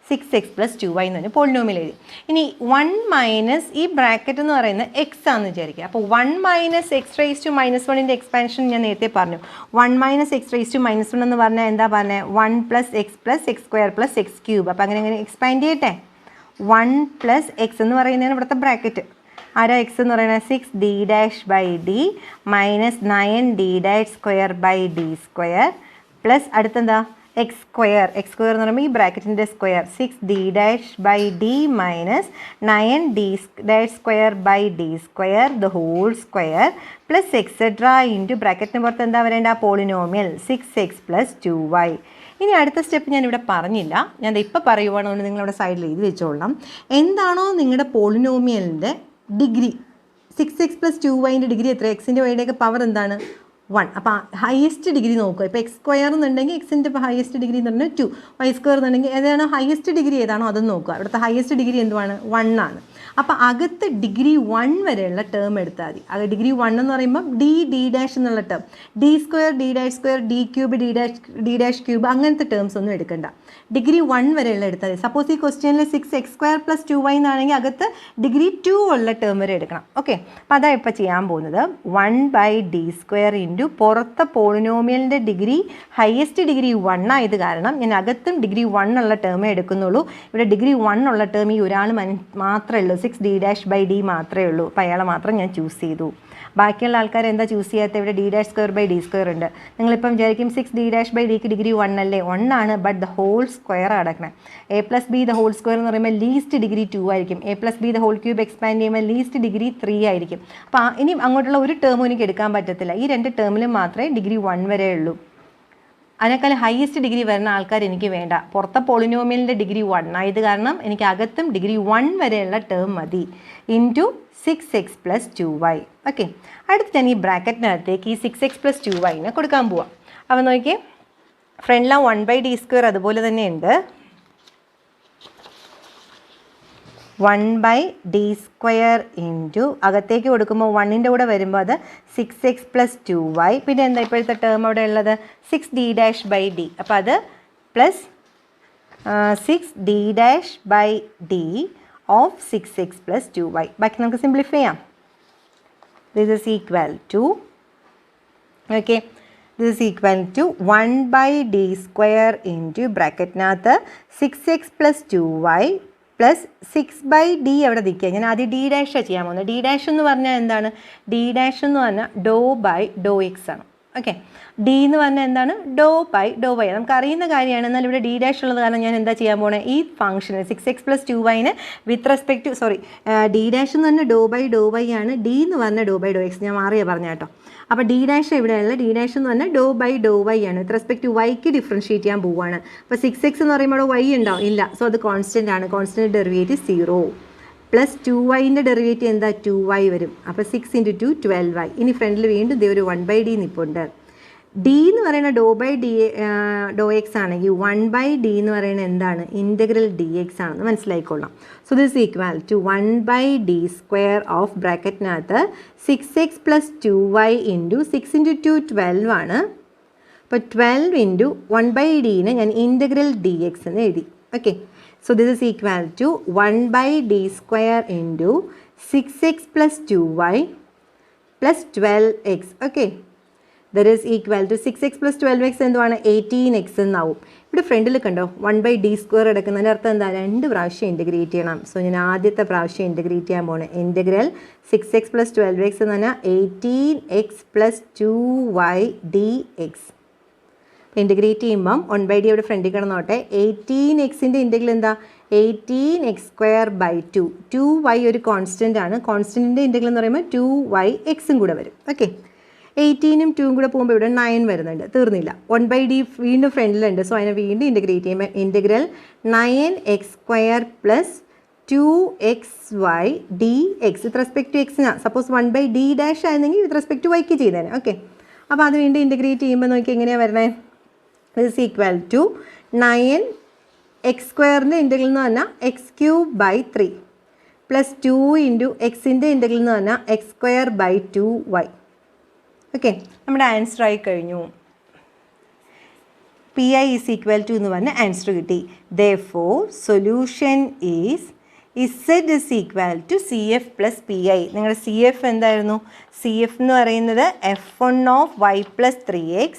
6x പ്ലസ് 2y എന്ന് പറഞ്ഞാൽ പോളിനോമിയൽ എഴുതി. ഇനി 1- ഈ ബ്രാക്കറ്റ് എന്ന് പറയുന്നത് x ആണെന്ന് വിചാരിക്കുക. അപ്പോൾ 1 - x⁻⁻1 എക്സ്പാൻഷൻ ഞാൻ നേരത്തെ പറഞ്ഞു. 1 - x⁻⁻1 എന്ന് പറഞ്ഞാൽ എന്താ പറഞ്ഞത്, 1 + x + x² + x³. അപ്പോൾ അങ്ങനെ എക്സ്പാൻഡ് ചെയ്യട്ടെ. 1 + x എന്ന് പറയുന്നതാണ് ഇവിടുത്തെ ബ്രാക്കറ്റ്. ആരാ എക്സ് എന്ന് പറയുന്നത്, 6d' by d minus 9d'² by d² plus അടുത്തെന്താ x². x² എന്ന് പറയുമ്പോൾ ഈ ബ്രാക്കറ്റിൻ്റെ square 6d' by d minus 9d'² by d² the whole square plus etcetera into ബ്രാക്കറ്റിന് പുറത്ത് എന്താ വരേണ്ട, പോളിനോമിയൽ 6x പ്ലസ് 2y. ഇനി അടുത്ത സ്റ്റെപ്പ് ഞാനിവിടെ പറഞ്ഞില്ല, ഞാൻ ഇപ്പോൾ പറയുവാണെന്ന് നിങ്ങളവിടെ സൈഡിൽ എഴുതി വെച്ചോളണം. എന്താണോ നിങ്ങളുടെ പോളിനോമിയലിൻ്റെ degree 6x plus 2y degree എത്ര? എക്സിൻ്റെ വൈയുടെയൊക്കെ പവർ എന്താണ്? 1. അപ്പോൾ ഹയസ്റ്റ് ഡിഗ്രി നോക്കുക. ഇപ്പോൾ എക്സ് സ്ക്വയർ എന്നുണ്ടെങ്കിൽ എക്സിൻ്റെ ഹയസ്റ്റ് ഡിഗ്രി എന്ന് പറഞ്ഞാൽ 2, വൈ സ്ക്വയർ എന്നുണ്ടെങ്കിൽ ഏതാണ് ഹയസ്റ്റ് ഡിഗ്രി ഏതാണോ അതൊന്ന് നോക്കുക. ഇവിടുത്തെ ഹയസ്റ്റ് ഡിഗ്രി എന്തുവാണ്? 1 ആണ്. അപ്പോൾ അകത്ത് ഡിഗ്രി 1 വരെയുള്ള ടേം എടുത്താൽ മതി. അത് ഡിഗ്രി 1 എന്ന് പറയുമ്പോൾ ഡി ഡാഷ് എന്നുള്ള term, D square, D dash square, D cube, D dash cube അങ്ങനത്തെ ടേംസ് ഒന്നും എടുക്കണ്ട. ഡിഗ്രി 1 വരെയുള്ള എടുത്താൽ മതി. സപ്പോസ് ഈ ക്വസ്റ്റ്യനിൽ 6x² + 2y എന്നാണെങ്കിൽ അകത്ത് ഡിഗ്രി 2 ഉള്ള ടേം വരെ എടുക്കണം. ഓക്കെ, അപ്പോൾ അതാണ് ഇപ്പോൾ ചെയ്യാൻ പോകുന്നത്. 1/d² പുറത്തെ പോളിനോമിയലിൻ്റെ ഡിഗ്രി ഹയസ്റ്റ് ഡിഗ്രി 1 ആയത് കാരണം ഞാൻ അകത്തും ഡിഗ്രി 1 ഉള്ള ടേമേ എടുക്കുന്നുള്ളൂ. ഇവിടെ ഡിഗ്രി 1 ഉള്ള ടേം ഈ ഒരാൾ മാത്രമേ ഉള്ളൂ, 6d'/d മാത്രമേ ഉള്ളൂ. അപ്പോൾ അയാളെ മാത്രം ഞാൻ ചൂസ് ചെയ്തു. ബാക്കിയുള്ള ആൾക്കാർ എന്താ ചൂസ് ചെയ്യാത്ത? ഇവിടെ d'²/d² ഉണ്ട്. നിങ്ങളിപ്പം വിചാരിക്കും 6d'/dക്ക് ഡിഗ്രി 1 അല്ലേ? 1 ആണ്, ബട്ട് ദ ഹോൾ സ്ക്വയർ അടക്കണം. a+b ദ ഹോൾ സ്ക്വയർ എന്ന് പറയുമ്പോൾ ലീസ്റ്റ് ഡിഗ്രി 2 ആയിരിക്കും. a+b the whole cube expand ചെയ്യുമ്പോൾ ലീസ്റ്റ് ഡിഗ്രി 3 ആയിരിക്കും. അപ്പോൾ ഇനി അങ്ങോട്ടുള്ള ഒരു ടേമും എനിക്ക് എടുക്കാൻ പറ്റത്തില്ല. ഈ 2 ടേമിലും മാത്രമേ ഡിഗ്രി 1 വരെ ഉള്ളൂ. അതിനേക്കാൾ ഹയസ്റ്റ് ഡിഗ്രി വരുന്ന ആൾക്കാർ എനിക്ക് വേണ്ട. പുറത്തെ പോളിനോമിയലിൻ്റെ ഡിഗ്രി 1 ആയത് കാരണം എനിക്ക് അകത്തും ഡിഗ്രി 1 വരെയുള്ള ടേം മതി. Into 6x + 2y. ഓക്കെ, അടുത്ത് ഞാൻ ഈ ബ്രാക്കറ്റിനകത്തേക്ക് ഈ 6x + 2y കൊടുക്കാൻ പോവാം. അപ്പോൾ നോക്കിയേ, ഫ്രണ്ടിലെ 1/d² അതുപോലെ തന്നെ ഉണ്ട്. 1/d² അകത്തേക്ക് കൊടുക്കുമ്പോൾ 1ൻ്റെ കൂടെ വരുമ്പോൾ അത് 6x + 2y. പിന്നെ എന്താ ഇപ്പോഴത്തെ ടേം അവിടെ ഉള്ളത്? 6d'/d. അപ്പോൾ അത് plus 6d'/d of 6x + 2y. ബാക്കി നമുക്ക് സിംപ്ലിഫൈ ചെയ്യാം. This is equal to okay, this is equal to 1/d² ബ്രാക്കറ്റിനകത്ത് 6x + 2y പ്ലസ് 6/d അവിടെ നിൽക്കുക. ഞാൻ ആദ്യം d' ചെയ്യാൻ പോകുന്നത്. d' എന്ന് പറഞ്ഞാൽ എന്താണ്? d' എന്ന് പറഞ്ഞാൽ ∂/∂x ആണ്. ഓക്കെ, d എന്ന് പറഞ്ഞാൽ എന്താണ്? ∂/∂y. നമുക്ക് അറിയുന്ന കാര്യമാണ്. എന്നാൽ ഇവിടെ d' ഉള്ളത് കാരണം ഞാൻ എന്താ ചെയ്യാൻ പോണേ? ഈ ഫംഗ്ഷന് 6x + 2y with respect to d' എന്ന് പറഞ്ഞാൽ ∂/∂y ആണ്. d എന്ന് പറഞ്ഞാൽ ∂/∂x. ഞാൻ മാറിയാ പറഞ്ഞ കേട്ടോ. അപ്പോൾ d' ഇവിടെയുള്ള d' എന്ന് പറഞ്ഞാൽ ∂/∂y ആണ്. വിത്ത് റെസ്പെക്ട് ടു വൈക്ക് ഡിഫറൻഷിയേറ്റ് ചെയ്യാൻ പോവുകയാണ്. അപ്പോൾ 6x എന്ന് പറയുമ്പോൾ y ഉണ്ടാവും? ഇല്ല. സോ അത് കോൺസ്റ്റൻ്റ് ആണ്. Constant derivative 0 plus 2y derivative എന്താ? 2y വരും. അപ്പോൾ 6 × 2 12y. ഇനി ഫ്രണ്ടിൽ വീണ്ടും ഇതേ ഒരു 1/d നിൽപ്പുണ്ട്. d എന്ന് പറയുന്ന ∂x ആണെങ്കിൽ 1/d എന്ന് പറയുന്നത് എന്താണ്? ഇൻ്റഗ്രൽ dx ആണെന്ന് മനസ്സിലായിക്കൊള്ളാം. So this equal to 1/d² of ബ്രാക്കറ്റിനകത്ത് 6x + 2y ഇൻറ്റു 6 × 2 12 ആണ്. അപ്പോൾ 12 ഇൻറ്റു 1/d ഞാൻ ഇൻ്റഗ്രൽ dx എന്ന് എഴുതി. Okay, so this is equal to 1/d² into 6x + 2y plus 12x. Okay, that is equal to 6x + 12x എന്തുവാണ്? 18x എന്നാവും. ഇവിടെ ഫ്രണ്ടിൽ കണ്ടോ 1/d² എടുക്കുന്നതിൻ്റെ അർത്ഥം എന്താ? 2 പ്രാവശ്യം ഇൻറ്റഗ്രേറ്റ് ചെയ്യണം. സോ ഞാൻ ആദ്യത്തെ പ്രാവശ്യം ഇൻറ്റഗ്രേറ്റ് ചെയ്യാൻ പോകണം. ഇൻറ്റഗ്രൽ 6x + 12x എന്ന് പറഞ്ഞാൽ 18x + 2y dx. ഇൻറ്റഗ്രേറ്റ് ചെയ്യുമ്പം 1/d അവിടെ ഫ്രണ്ടിൽ കിടന്നോട്ടെ. 18xൻ്റെ ഇൻറ്റഗ്രൽ എന്താ? 18x² / 2y ഒരു കോൺസ്റ്റൻ്റ് ആണ്. കോൺസ്റ്റൻറ്റിൻ്റെ ഇൻറ്റഗ്രൽ എന്ന് പറയുമ്പോൾ 2yx കൂടെ വരും. ഓക്കെ, 18ഉം 2ഉം കൂടെ പോകുമ്പോൾ ഇവിടെ 9 വരുന്നുണ്ട്. തീർന്നില്ല. 1/d വീണ്ടും ഫ്രണ്ടിലുണ്ട്. സോ അതിനെ വീണ്ടും ഇൻറ്റഗ്രേറ്റ് ചെയ്യുമ്പോൾ integral 9x² + 2xy dx with respect to എക്സിനാണ്. സപ്പോസ് 1/d' ആയിരുന്നെങ്കിൽ വിത്ത് റെസ്പെക്ട് ടു വൈക്ക് ചെയ്തേനെ. ഓക്കെ, അപ്പോൾ അത് വീണ്ടും ഇൻറ്റഗ്രേറ്റ് ചെയ്യുമ്പോൾ നോക്കി എങ്ങനെയാണ് വരണേ? This is equal to 9x² integral എന്ന് പറഞ്ഞാൽ x³ / 3 പ്ലസ് 2 ഇൻറ്റു എക്സിൻ്റെ ഇൻറ്റഗ്രൽ എന്ന് പറഞ്ഞാൽ x² / 2y. ഓക്കെ, നമ്മുടെ ആൻസർ ആയി കഴിഞ്ഞു. PI is equal to എന്ന് പറഞ്ഞ ആൻസർ കിട്ടി. Therefore, solution is Z is equal to CF plus PI. നിങ്ങളുടെ CF എന്തായിരുന്നു? CF എന്ന് പറയുന്നത് F1 of y plus 3x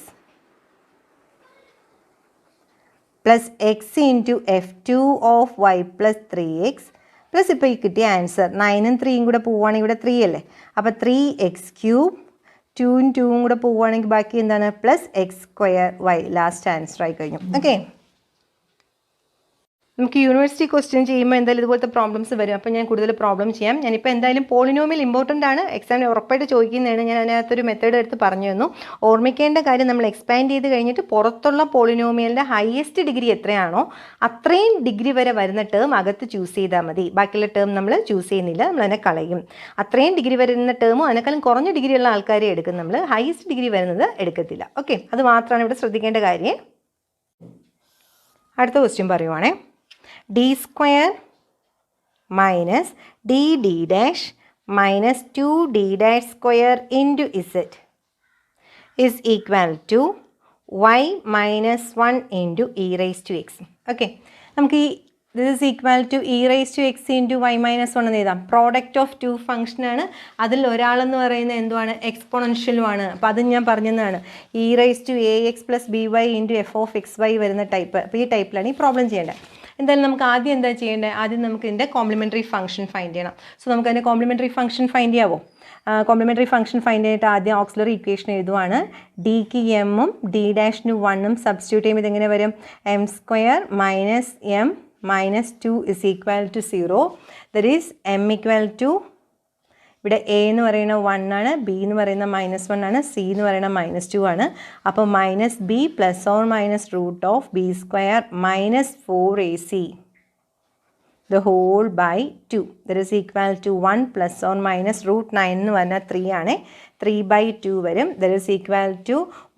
plus x into F2 of y plus 3x plus ഇപ്പോൾ ഈ കിട്ടിയ ആൻസർ 9ഉം 3ഉം കൂടെ പോവുകയാണെങ്കിൽ ഇവിടെ 3 അല്ലേ? അപ്പോൾ 3x³ 2ഉം 2ഉം കൂടെ പോവുകയാണെങ്കിൽ ബാക്കി എന്താണ്? Plus x² y. Last answer ആയി കഴിഞ്ഞു. ഓക്കെ, നമുക്ക് യൂണിവേഴ്സിറ്റി ക്വസ്റ്റ്യൻ ചെയ്യുമ്പോൾ എന്തായാലും ഇതുപോലത്തെ പ്രോബ്ലംസ് വരും. അപ്പോൾ ഞാൻ കൂടുതൽ പ്രോബ്ലം ചെയ്യാം. ഞാനിപ്പോൾ എന്തായാലും പോളിനോമിയൽ ഇമ്പോർട്ടൻ്റ് ആണ്, എക്സാമിന് ഉറപ്പായിട്ട് ചോദിക്കുന്നതാണ്. ഞാൻ അതിനകത്തൊരു മെത്തേഡ് എടുത്ത് പറഞ്ഞു തന്നു. ഓർമ്മിക്കേണ്ട കാര്യം, നമ്മൾ എക്സ്പാൻഡ് ചെയ്ത് കഴിഞ്ഞിട്ട് പുറത്തുള്ള പോളിനോമിയലിൻ്റെ ഹയസ്റ്റ് ഡിഗ്രി എത്രയാണോ അത്രയും ഡിഗ്രി വരെ വരുന്ന ടേം അകത്ത് ചൂസ് ചെയ്താൽ മതി. ബാക്കിയുള്ള ടേം നമ്മൾ ചൂസ് ചെയ്യുന്നില്ല, നമ്മൾ അതിനെ കളയും. അത്രയും ഡിഗ്രി വരുന്ന ടേമും അതിനേക്കാളും കുറഞ്ഞ ഡിഗ്രിയുള്ള ആൾക്കാരെ എടുക്കും, നമ്മൾ ഹയസ്റ്റ് ഡിഗ്രി വരുന്നത് എടുക്കത്തില്ല. ഓക്കെ, അത് മാത്രമാണ് ഇവിടെ ശ്രദ്ധിക്കേണ്ട കാര്യം. അടുത്ത ക്വസ്റ്റ്യൻ പറയുവാണേ, d square minus dd dash minus 2d dash square into z is equal to y minus 1 into e raised to x. Okay, നമുക്ക് ഈ this is equal to e raised to x into y minus 1 എന്ന് എഴുതാം. Product of to ഫംഗ്ഷനാണ്. അതിൽ ഒരാളെന്ന് പറയുന്നത് എന്തുവാണ്? എക്സ്പോണൻഷ്യലുമാണ്. അപ്പോൾ അത് ഞാൻ പറഞ്ഞതാണ്, e raised to ax plus by into f of xy വരുന്ന ടൈപ്പ്. അപ്പോൾ ഈ ടൈപ്പിലാണ് ഈ പ്രോബ്ലം ചെയ്യേണ്ടത്. എന്തായാലും നമുക്ക് ആദ്യം എന്താ ചെയ്യേണ്ടത്? ആദ്യം നമുക്ക് ഇതിൻ്റെ കോംപ്ലിമെൻ്ററി ഫംഗ്ഷൻ ഫൈൻഡ് ചെയ്യണം. സോ നമുക്ക് അതിൻ്റെ കോംപ്ലിമെൻ്ററി ഫംഗ്ഷൻ ഫൈൻഡ് ചെയ്യാവോ? കോംപ്ലിമെൻ്ററി ഫംഗ്ഷൻ ഫൈൻഡ് ചെയ്തിട്ട് ആദ്യം ഓക്സിലറി ഇക്വേഷൻ എഴുതുവാണ്. ഡിക്ക് എമ്മും ഡി ഡാഷിന് 1ഉം സബ്സ്റ്റിറ്റ്യൂട്ട് ചെയ്യുമ്പോൾ ഇതെങ്ങനെ വരും? M square minus M minus 2 is equal to 0. That is M equal to, ഇവിടെ എ എന്ന് പറയുന്ന 1 ആണ്, ബി എന്ന് പറയുന്ന -1 ആണ്, സി എന്ന് പറയുന്ന -2 ആണ്. അപ്പോൾ minus B plus or minus root of B square minus 4ac the whole by 2. That is equal to 1 plus or minus root 9 എന്ന് പറഞ്ഞാൽ 3 ആണ്. 3/2 വരും. That is equal to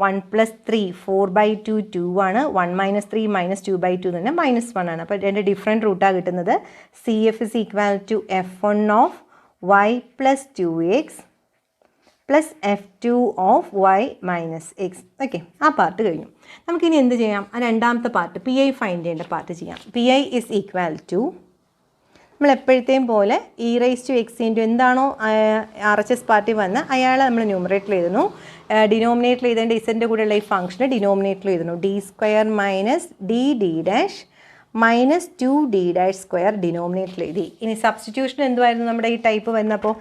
1 plus 3, 4/2 2 ആണ്. 1 minus 3 minus 2/2 തന്നെ -1 ആണ്. അപ്പോൾ ഇതിൻ്റെ ഡിഫറെൻറ്റ് റൂട്ടാണ് കിട്ടുന്നത്. CF is equal to F1 of y plus 2x plus F2 of y minus x. Okay, ആ പാർട്ട് കഴിഞ്ഞു. നമുക്കിനി എന്ത് ചെയ്യാം? ആ രണ്ടാമത്തെ പാർട്ട് PI ഫൈൻഡ് ചെയ്യേണ്ട പാർട്ട് ചെയ്യാം. PI is equal to, നമ്മൾ എപ്പോഴത്തെയും പോലെ E rice to X into എന്താണോ RHS പാർട്ടി വന്ന് അയാളെ നമ്മൾ ന്യൂമറേറ്ററിൽ എഴുതുന്നു. ഡിനോമിനേറ്ററിൽ എഴുതേണ്ട ഇസൻ്റെ കൂടെയുള്ള ഈ ഫംഗ്ഷന് ഡിനോമിനേറ്ററിൽ എഴുതുന്നു. D square minus d D dash minus 2d dash square ഡിനോമിനേറ്ററിൽ എഴുതി. ഇനി സബ്സ്റ്റിറ്റ്യൂഷൻ എന്തുമായിരുന്നു നമ്മുടെ ഈ ടൈപ്പ് വരുന്നപ്പോൾ?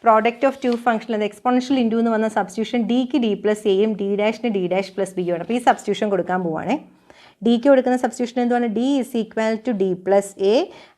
പ്രോഡക്റ്റ് ഓഫ് ടു ഫംഗ്ഷൻ, അത് എക്സ്പോണൻഷ്യൽ ഇൻറ്റു എന്ന് വന്ന സബ്സ്റ്റിറ്റ്യൂഷൻ ഡിക്ക് ഡി പ്ലസ് എയും ഡി ഡാഷിന് ഡി ഡാഷ് പ്ലസ് ബിയും ആണ്. അപ്പോൾ ഈ സബ്സ്റ്റിറ്റ്യൂഷൻ കൊടുക്കാൻ പോവുകയാണേ. ഡിക്ക് കൊടുക്കുന്ന സബ്സ്റ്റിറ്റ്യൂഷൻ എന്തുവാണ്? D is equal to d plus a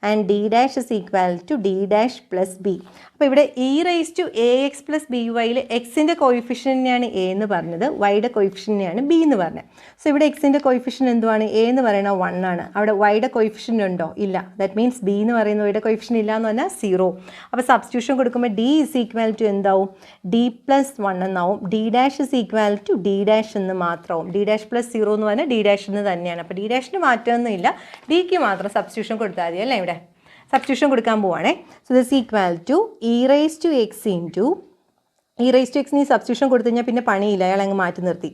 and D dash is equal to D dash plus b. അപ്പോൾ ഇവിടെ e rice to a x plus b വൈയിൽ എക്സിൻ്റെ കോയിഫിഷ്യൻ്റിനെയാണ് എ എന്ന് പറഞ്ഞത്, വൈയുടെ കോയിഫിഷ്യൻ്റിനെയാണ് ബി എന്ന് പറഞ്ഞത്. സോ ഇവിടെ എക്സിൻ്റെ കോയിഫിഷ്യൻ്റ് എന്തുവാണ്? എ എന്ന് പറയുന്നത് 1 ആണ്. അവിടെ വൈയുടെ കോയിഫിഷ്യൻ്റ് ഉണ്ടോ? ഇല്ല. ദാറ്റ് മീൻസ് ബി എന്ന് പറയുന്ന വൈയുടെ കോയിഫിഷ്യൻ്റ് ഇല്ല എന്ന് പറഞ്ഞാൽ 0. അപ്പോൾ സബ്സ്റ്റിറ്റ്യൂഷൻ കൊടുക്കുമ്പോൾ ഡി ഇസ് ഈക്വൽ ടു എന്താവും? ഡി പ്ലസ് 1 എന്നാവും. D dash is equal to D dash എന്ന് മാത്രമാവും. ഡി ഡാഷ് പ്ലസ് 0 എന്ന് പറഞ്ഞാൽ ഡി ഡാഷ് എന്ന് തന്നെയാണ്. അപ്പോൾ ഡി ഡാഷിന് മാറ്റമൊന്നുമില്ല, ഡിക്ക് മാത്രം സബ്സ്റ്റിറ്റ്യൂഷൻ കൊടുത്താൽ മതി അല്ലേ? ഇവിടെ സബ്സ്റ്റിറ്റ്യൂഷൻ കൊടുക്കാൻ പോവാണേ. So this equal to E rice to X into, E rice to എക്സിന് ഈ സബ്സ്റ്റിറ്റ്യൂഷൻ കൊടുത്തു കഴിഞ്ഞാൽ പിന്നെ പണിയില്ല, അയാൾ അങ്ങ് മാറ്റി നിർത്തി.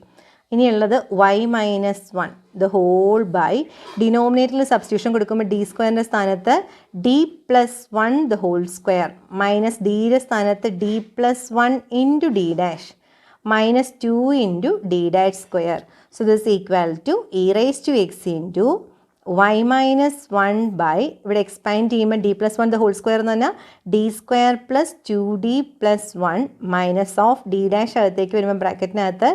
ഇനിയുള്ളത് y minus 1 the whole by, ഡിനോമിനേറ്ററിൽ സബ്സ്റ്റിറ്റ്യൂഷൻ കൊടുക്കുമ്പോൾ ഡി സ്ക്വയറിൻ്റെ സ്ഥാനത്ത് D plus 1 the whole square minus ഡിയുടെ സ്ഥാനത്ത് D plus 1 into D dash minus 2 into d dash square. So this is equal to e raised to x into y minus 1 by, ഇവിടെ expand ചെയ്യുമ്പോൾ d plus 1 the whole square എന്ന് പറഞ്ഞാൽ d square plus 2d plus 1 minus of d dash അകത്തേക്ക് വരുമ്പോൾ ബ്രാക്കറ്റിനകത്ത്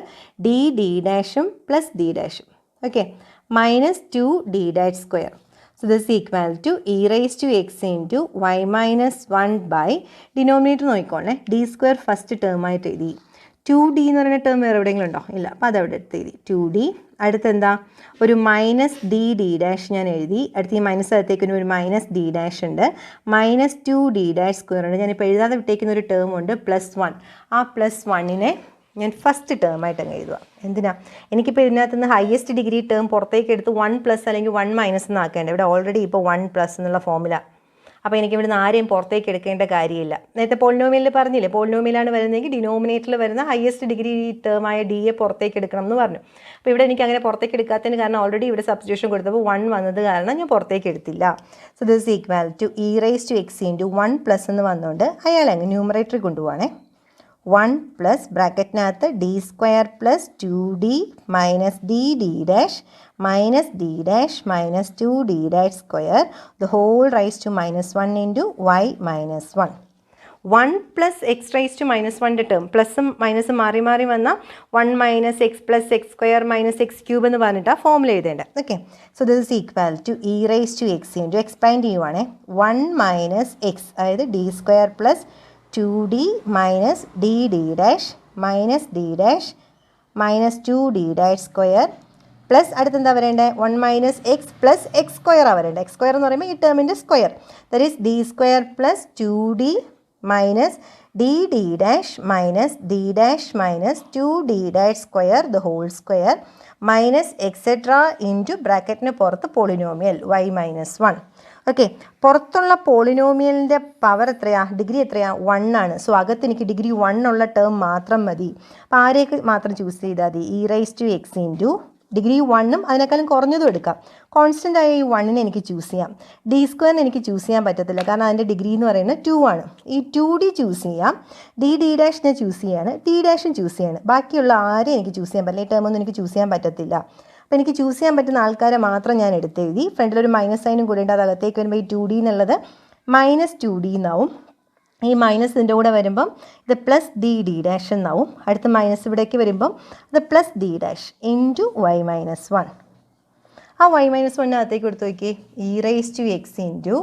d ഡാഷും plus d ഡാഷും. Okay, minus 2d dash square. So this is equal to e raised to x into y minus 1 by, denominator നോക്കിക്കോളേ, d square first term ആയിട്ട് എഴുതി. 2d എന്ന് പറയുന്ന ടേം വേറെ എവിടെയെങ്കിലും ഉണ്ടോ? ഇല്ല. അപ്പോൾ അതവിടെ എടുത്ത് എഴുതി 2d. അടുത്തെന്താ? ഒരു മൈനസ് d ഡാഷ് ഞാൻ എഴുതി. അടുത്ത് ഈ മൈനസ് അകത്തേക്കിന് ഒരു മൈനസ് d ഡാഷ് ഉണ്ട്. മൈനസ് 2d ഡാഷ് സ്ക്വയർ ഉണ്ട്. ഞാനിപ്പോൾ എഴുതാതെ വിട്ടേക്കുന്ന ഒരു ടേം ഉണ്ട് പ്ലസ് 1. ആ പ്ലസ് 1നെ ഞാൻ ഫസ്റ്റ് ടേം ആയിട്ട് അങ്ങ് എഴുതുക. എന്തിനാ? എനിക്കിപ്പോൾ ഇതിനകത്ത് നിന്ന് ഹയസ്റ്റ് ഡിഗ്രി ടേം പുറത്തേക്ക് എടുത്ത് 1 പ്ലസ് അല്ലെങ്കിൽ 1 മൈനസ് എന്നാക്കേണ്ടത്. ഇവിടെ ഓൾറെഡി ഇപ്പോൾ 1 പ്ലസ് എന്നുള്ള ഫോമുല. അപ്പോൾ എനിക്ക് ഇവിടുന്ന് ആരെയും പുറത്തേക്ക് എടുക്കേണ്ട കാര്യമില്ല. നേരത്തെ പോളിനോമിയലിൽ പറഞ്ഞില്ലേ, പോളിനോമിയലാണ് വരുന്നതെങ്കിൽ ഡിനോമിനേറ്ററിൽ വരുന്ന ഹയസ്റ്റ് ഡിഗ്രി ടേമായ ഡിയെ പുറത്തേക്ക് എടുക്കണം എന്ന് പറഞ്ഞു. അപ്പോൾ ഇവിടെ എനിക്ക് അങ്ങനെ പുറത്തേക്ക് എടുക്കാത്തതിന് കാരണം ഓൾറെഡി ഇവിടെ സബ്സ്റ്റിറ്റ്യൂഷൻ കൊടുത്തപ്പോൾ 1 വന്നത് കാരണം ഞാൻ പുറത്തേക്ക് എടുത്തില്ല. So this is equal to E rice to X into 1 plus എന്ന് വന്നുകൊണ്ട് അയാൾ അങ്ങ് ന്യൂമറേറ്ററിൽ കൊണ്ടുപോവാണേ. 1 പ്ലസ് ബ്രാക്കറ്റിനകത്ത് d square plus 2d minus d dash minus d dash minus 2d dash square the whole raise to -1 into y minus 1. 1 plus x raise to -1 term പ്ലസും മൈനസും മാറി മാറി വന്ന 1 minus x plus x square minus x cube എന്ന് പറഞ്ഞിട്ടാണ് ഫോമിൽ എഴുതേണ്ടത്. Okay, so this is equal to E rice to X into expand ചെയ്യുവാണേ 1 മൈനസ് എക്സ്, അതായത് d square plus 2d minus d D dash minus d dash minus 2d dash square plus അടുത്തെന്താ വരേണ്ടത് 1 minus x plus x സ്ക്വയറാണ് വരേണ്ടത്. X square എന്ന് പറയുമ്പോൾ ഈ ടേമിൻ്റെ square, that is d square plus 2d minus d D dash minus d dash minus 2d dash square the whole square minus etcetera into ബ്രാക്കറ്റിന് പുറത്ത് പോളിനോമിയൽ y മൈനസ് 1. ഓക്കെ, പുറത്തുള്ള പോളിനോമിയലിൻ്റെ power എത്രയാ, degree എത്രയാ 1 ആണ്. സോ അകത്ത് എനിക്ക് degree 1 ഉള്ള term മാത്രം മതി. അപ്പോൾ ആരെയൊക്കെ മാത്രം ചൂസ് ചെയ്താൽ മതി, e rice to X into degree 1ഉം അതിനേക്കാളും കുറഞ്ഞതും എടുക്കാം. കോൺസ്റ്റൻ്റ് ആയ ഈ 1നെ എനിക്ക് ചൂസ് ചെയ്യാം. ഡി സ്ക്വയറിന് എനിക്ക് ചൂസ് ചെയ്യാൻ പറ്റത്തില്ല, കാരണം അതിൻ്റെ ഡിഗ്രി എന്ന് പറയുന്നത് 2 ആണ്. ഈ 2d ചൂസ് ചെയ്യാം, ഡി ഡി ഡാഷിനെ ചൂസ് ചെയ്യാണ്, ടി ഡാഷും ചൂസ് ചെയ്യാണ്. ബാക്കിയുള്ള ആരെയും എനിക്ക് ചൂസ് ചെയ്യാൻ പറ്റില്ല, ഈ ടേമൊന്നും എനിക്ക് ചൂസ് ചെയ്യാൻ പറ്റത്തില്ല. അപ്പോൾ എനിക്ക് ചൂസ് ചെയ്യാൻ പറ്റുന്ന ആൾക്കാരെ മാത്രം ഞാൻ എടുത്തെഴുതി. ഫ്രണ്ടിലൊരു മൈനസ് സൈനും കൂടെ ഉണ്ട്, അത് അകത്തേക്ക് വരുമ്പോൾ ഈ 2d എന്നുള്ളത് മൈനസ് 2d എന്നാവും. ഈ മൈനസ് ഇതിൻ്റെ കൂടെ വരുമ്പം ഇത് പ്ലസ് ഡി ഡി ഡാഷ് എന്നാവും. അടുത്ത മൈനസ് ഇവിടേക്ക് വരുമ്പം ഇത് plus D dash into y minus 1. ആ വൈ മൈനസ് 1 അകത്തേക്ക് കൊടുത്ത് നോക്കി, e rice to X into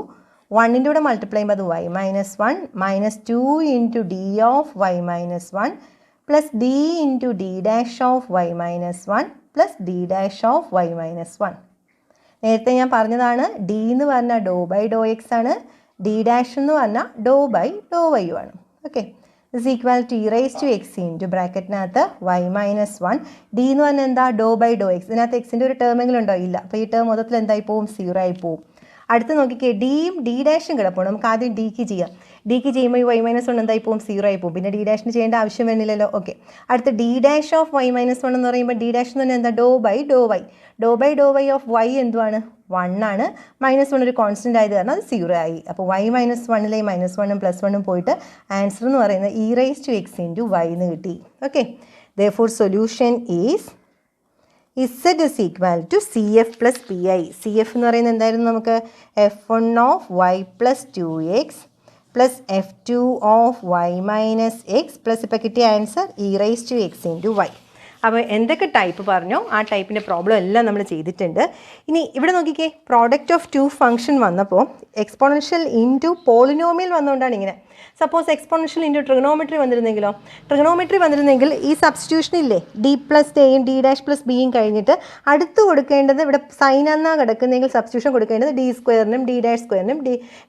1ൻ്റെ കൂടെ മൾട്ടിപ്ലൈ ചെയ്യുമ്പോൾ അത് y minus 1 minus 2 into D of y minus 1 plus d into D dash of y minus 1 plus D dash of y minus 1. നേരത്തെ ഞാൻ പറഞ്ഞതാണ്, ഡി എന്ന് പറഞ്ഞാൽ ഡോ ബൈ ഡോ എക്സ് ആണ്, ഡി ഡാഷ് എന്ന് പറഞ്ഞാൽ ഡോ ബൈ ഡോ വൈ ആണ്. Okay, this equal to E rice to X into ബ്രാക്കറ്റിനകത്ത് വൈ മൈനസ് 1. ഡി എന്ന് പറഞ്ഞാൽ എന്താ, ഡോ ബൈ ഡോ എക്സ്. ഇതിനകത്ത് എക്സിൻ്റെ ഒരു ടേമെങ്കിലും ഉണ്ടോ, ഇല്ല. അപ്പോൾ ഈ ടേം മൊത്തത്തിൽ എന്തായി പോവും, 0 ആയി പോവും. അടുത്ത് നോക്കിക്കേ, ഡിയും ഡി ഡാഷും കിടപ്പുണ്ട്. നമുക്ക് ആദ്യം ഡിക്ക് ചെയ്യാം. ഡിക്ക് ചെയ്യുമ്പോൾ ഈ വൈ മൈനസ് 1 എന്തായി പോവും, 0 ആയി പോവും. പിന്നെ ഡി ഡാഷിന് ചെയ്യേണ്ട ആവശ്യം വരുന്നില്ലല്ലോ. ഓക്കെ, അടുത്ത് d dash of y minus 1 എന്ന് പറയുമ്പോൾ ഡി ഡാഷ് എന്ന് പറഞ്ഞാൽ എന്താ, do by Dr y. Do by Dr y of y എന്തുവാണ്, 1 ആണ്. മൈനസ് 1 ഒരു കോൺസ്റ്റൻ്റ് ആയത് കാരണം അത് 0 ആയി. അപ്പോൾ വൈ മൈനസ് 1ലെ മൈനസ് 1ഉം പ്ലസ് 1ഉം പോയിട്ട് ആൻസർ എന്ന് പറയുന്നത് E rice to X into Y എന്ന് കിട്ടി. Okay, therefore solution is Z is equal to CF plus PI. CF എന്ന് പറയുന്നത് എന്തായിരുന്നു നമുക്ക്, F1 of y plus 2x plus F2 of y minus x plus ഇപ്പോൾ കിട്ടിയ answer E rice to X into Y. അപ്പോൾ എന്തൊക്കെ type പറഞ്ഞോ ആ ടൈപ്പിൻ്റെ പ്രോബ്ലം എല്ലാം നമ്മൾ ചെയ്തിട്ടുണ്ട്. ഇനി ഇവിടെ നോക്കിക്കേ, പ്രോഡക്റ്റ് ഓഫ് 2 ഫംഗ്ഷൻ വന്നപ്പോൾ എക്സ്പോണൻഷ്യൽ ഇൻറ്റു പോളിനോമിയൽ വന്നുകൊണ്ടാണ് ഇങ്ങനെ. സപ്പോസ് എക്സ്പോണൻഷ്യൽ ഇൻറ്റു ട്രിഗണോമെട്രി വന്നിരുന്നെങ്കിലോ, ട്രിഗണോമെട്രി വന്നിരുന്നെങ്കിൽ ഈ സബ്സ്റ്റിറ്റ്യൂഷൻ ഇല്ലേ, ഡി പ്ലസ് എയും ഡി ഡാഷ് പ്ലസ് ബിയും കഴിഞ്ഞിട്ട് അടുത്ത് കൊടുക്കേണ്ടത് ഇവിടെ സൈൻ എന്നാണ് കിടക്കുന്നതെങ്കിൽ സബ്സ്റ്റിറ്റ്യൂഷൻ കൊടുക്കേണ്ടത് ഡി സ്ക്വയറിനും ഡി ഡാഷ് സ്ക്വയറിനും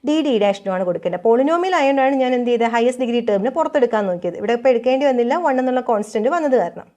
ഡി ഡാഷിനുമാണ് കൊടുക്കേണ്ടത്. പോളിനോമിയൽ ആയതുകൊണ്ടാണ് ഞാൻ എന്ത് ചെയ്തത്, ഹയസ്റ്റ് ഡിഗ്രി ടേമിന് പുറത്തെടുക്കാൻ നോക്കിയത്. ഇവിടെ ഇപ്പോൾ എടുക്കേണ്ടി വന്നില്ല, 1 എന്നുള്ള കോൺസ്റ്റൻറ്റ് വന്നത് കാരണം.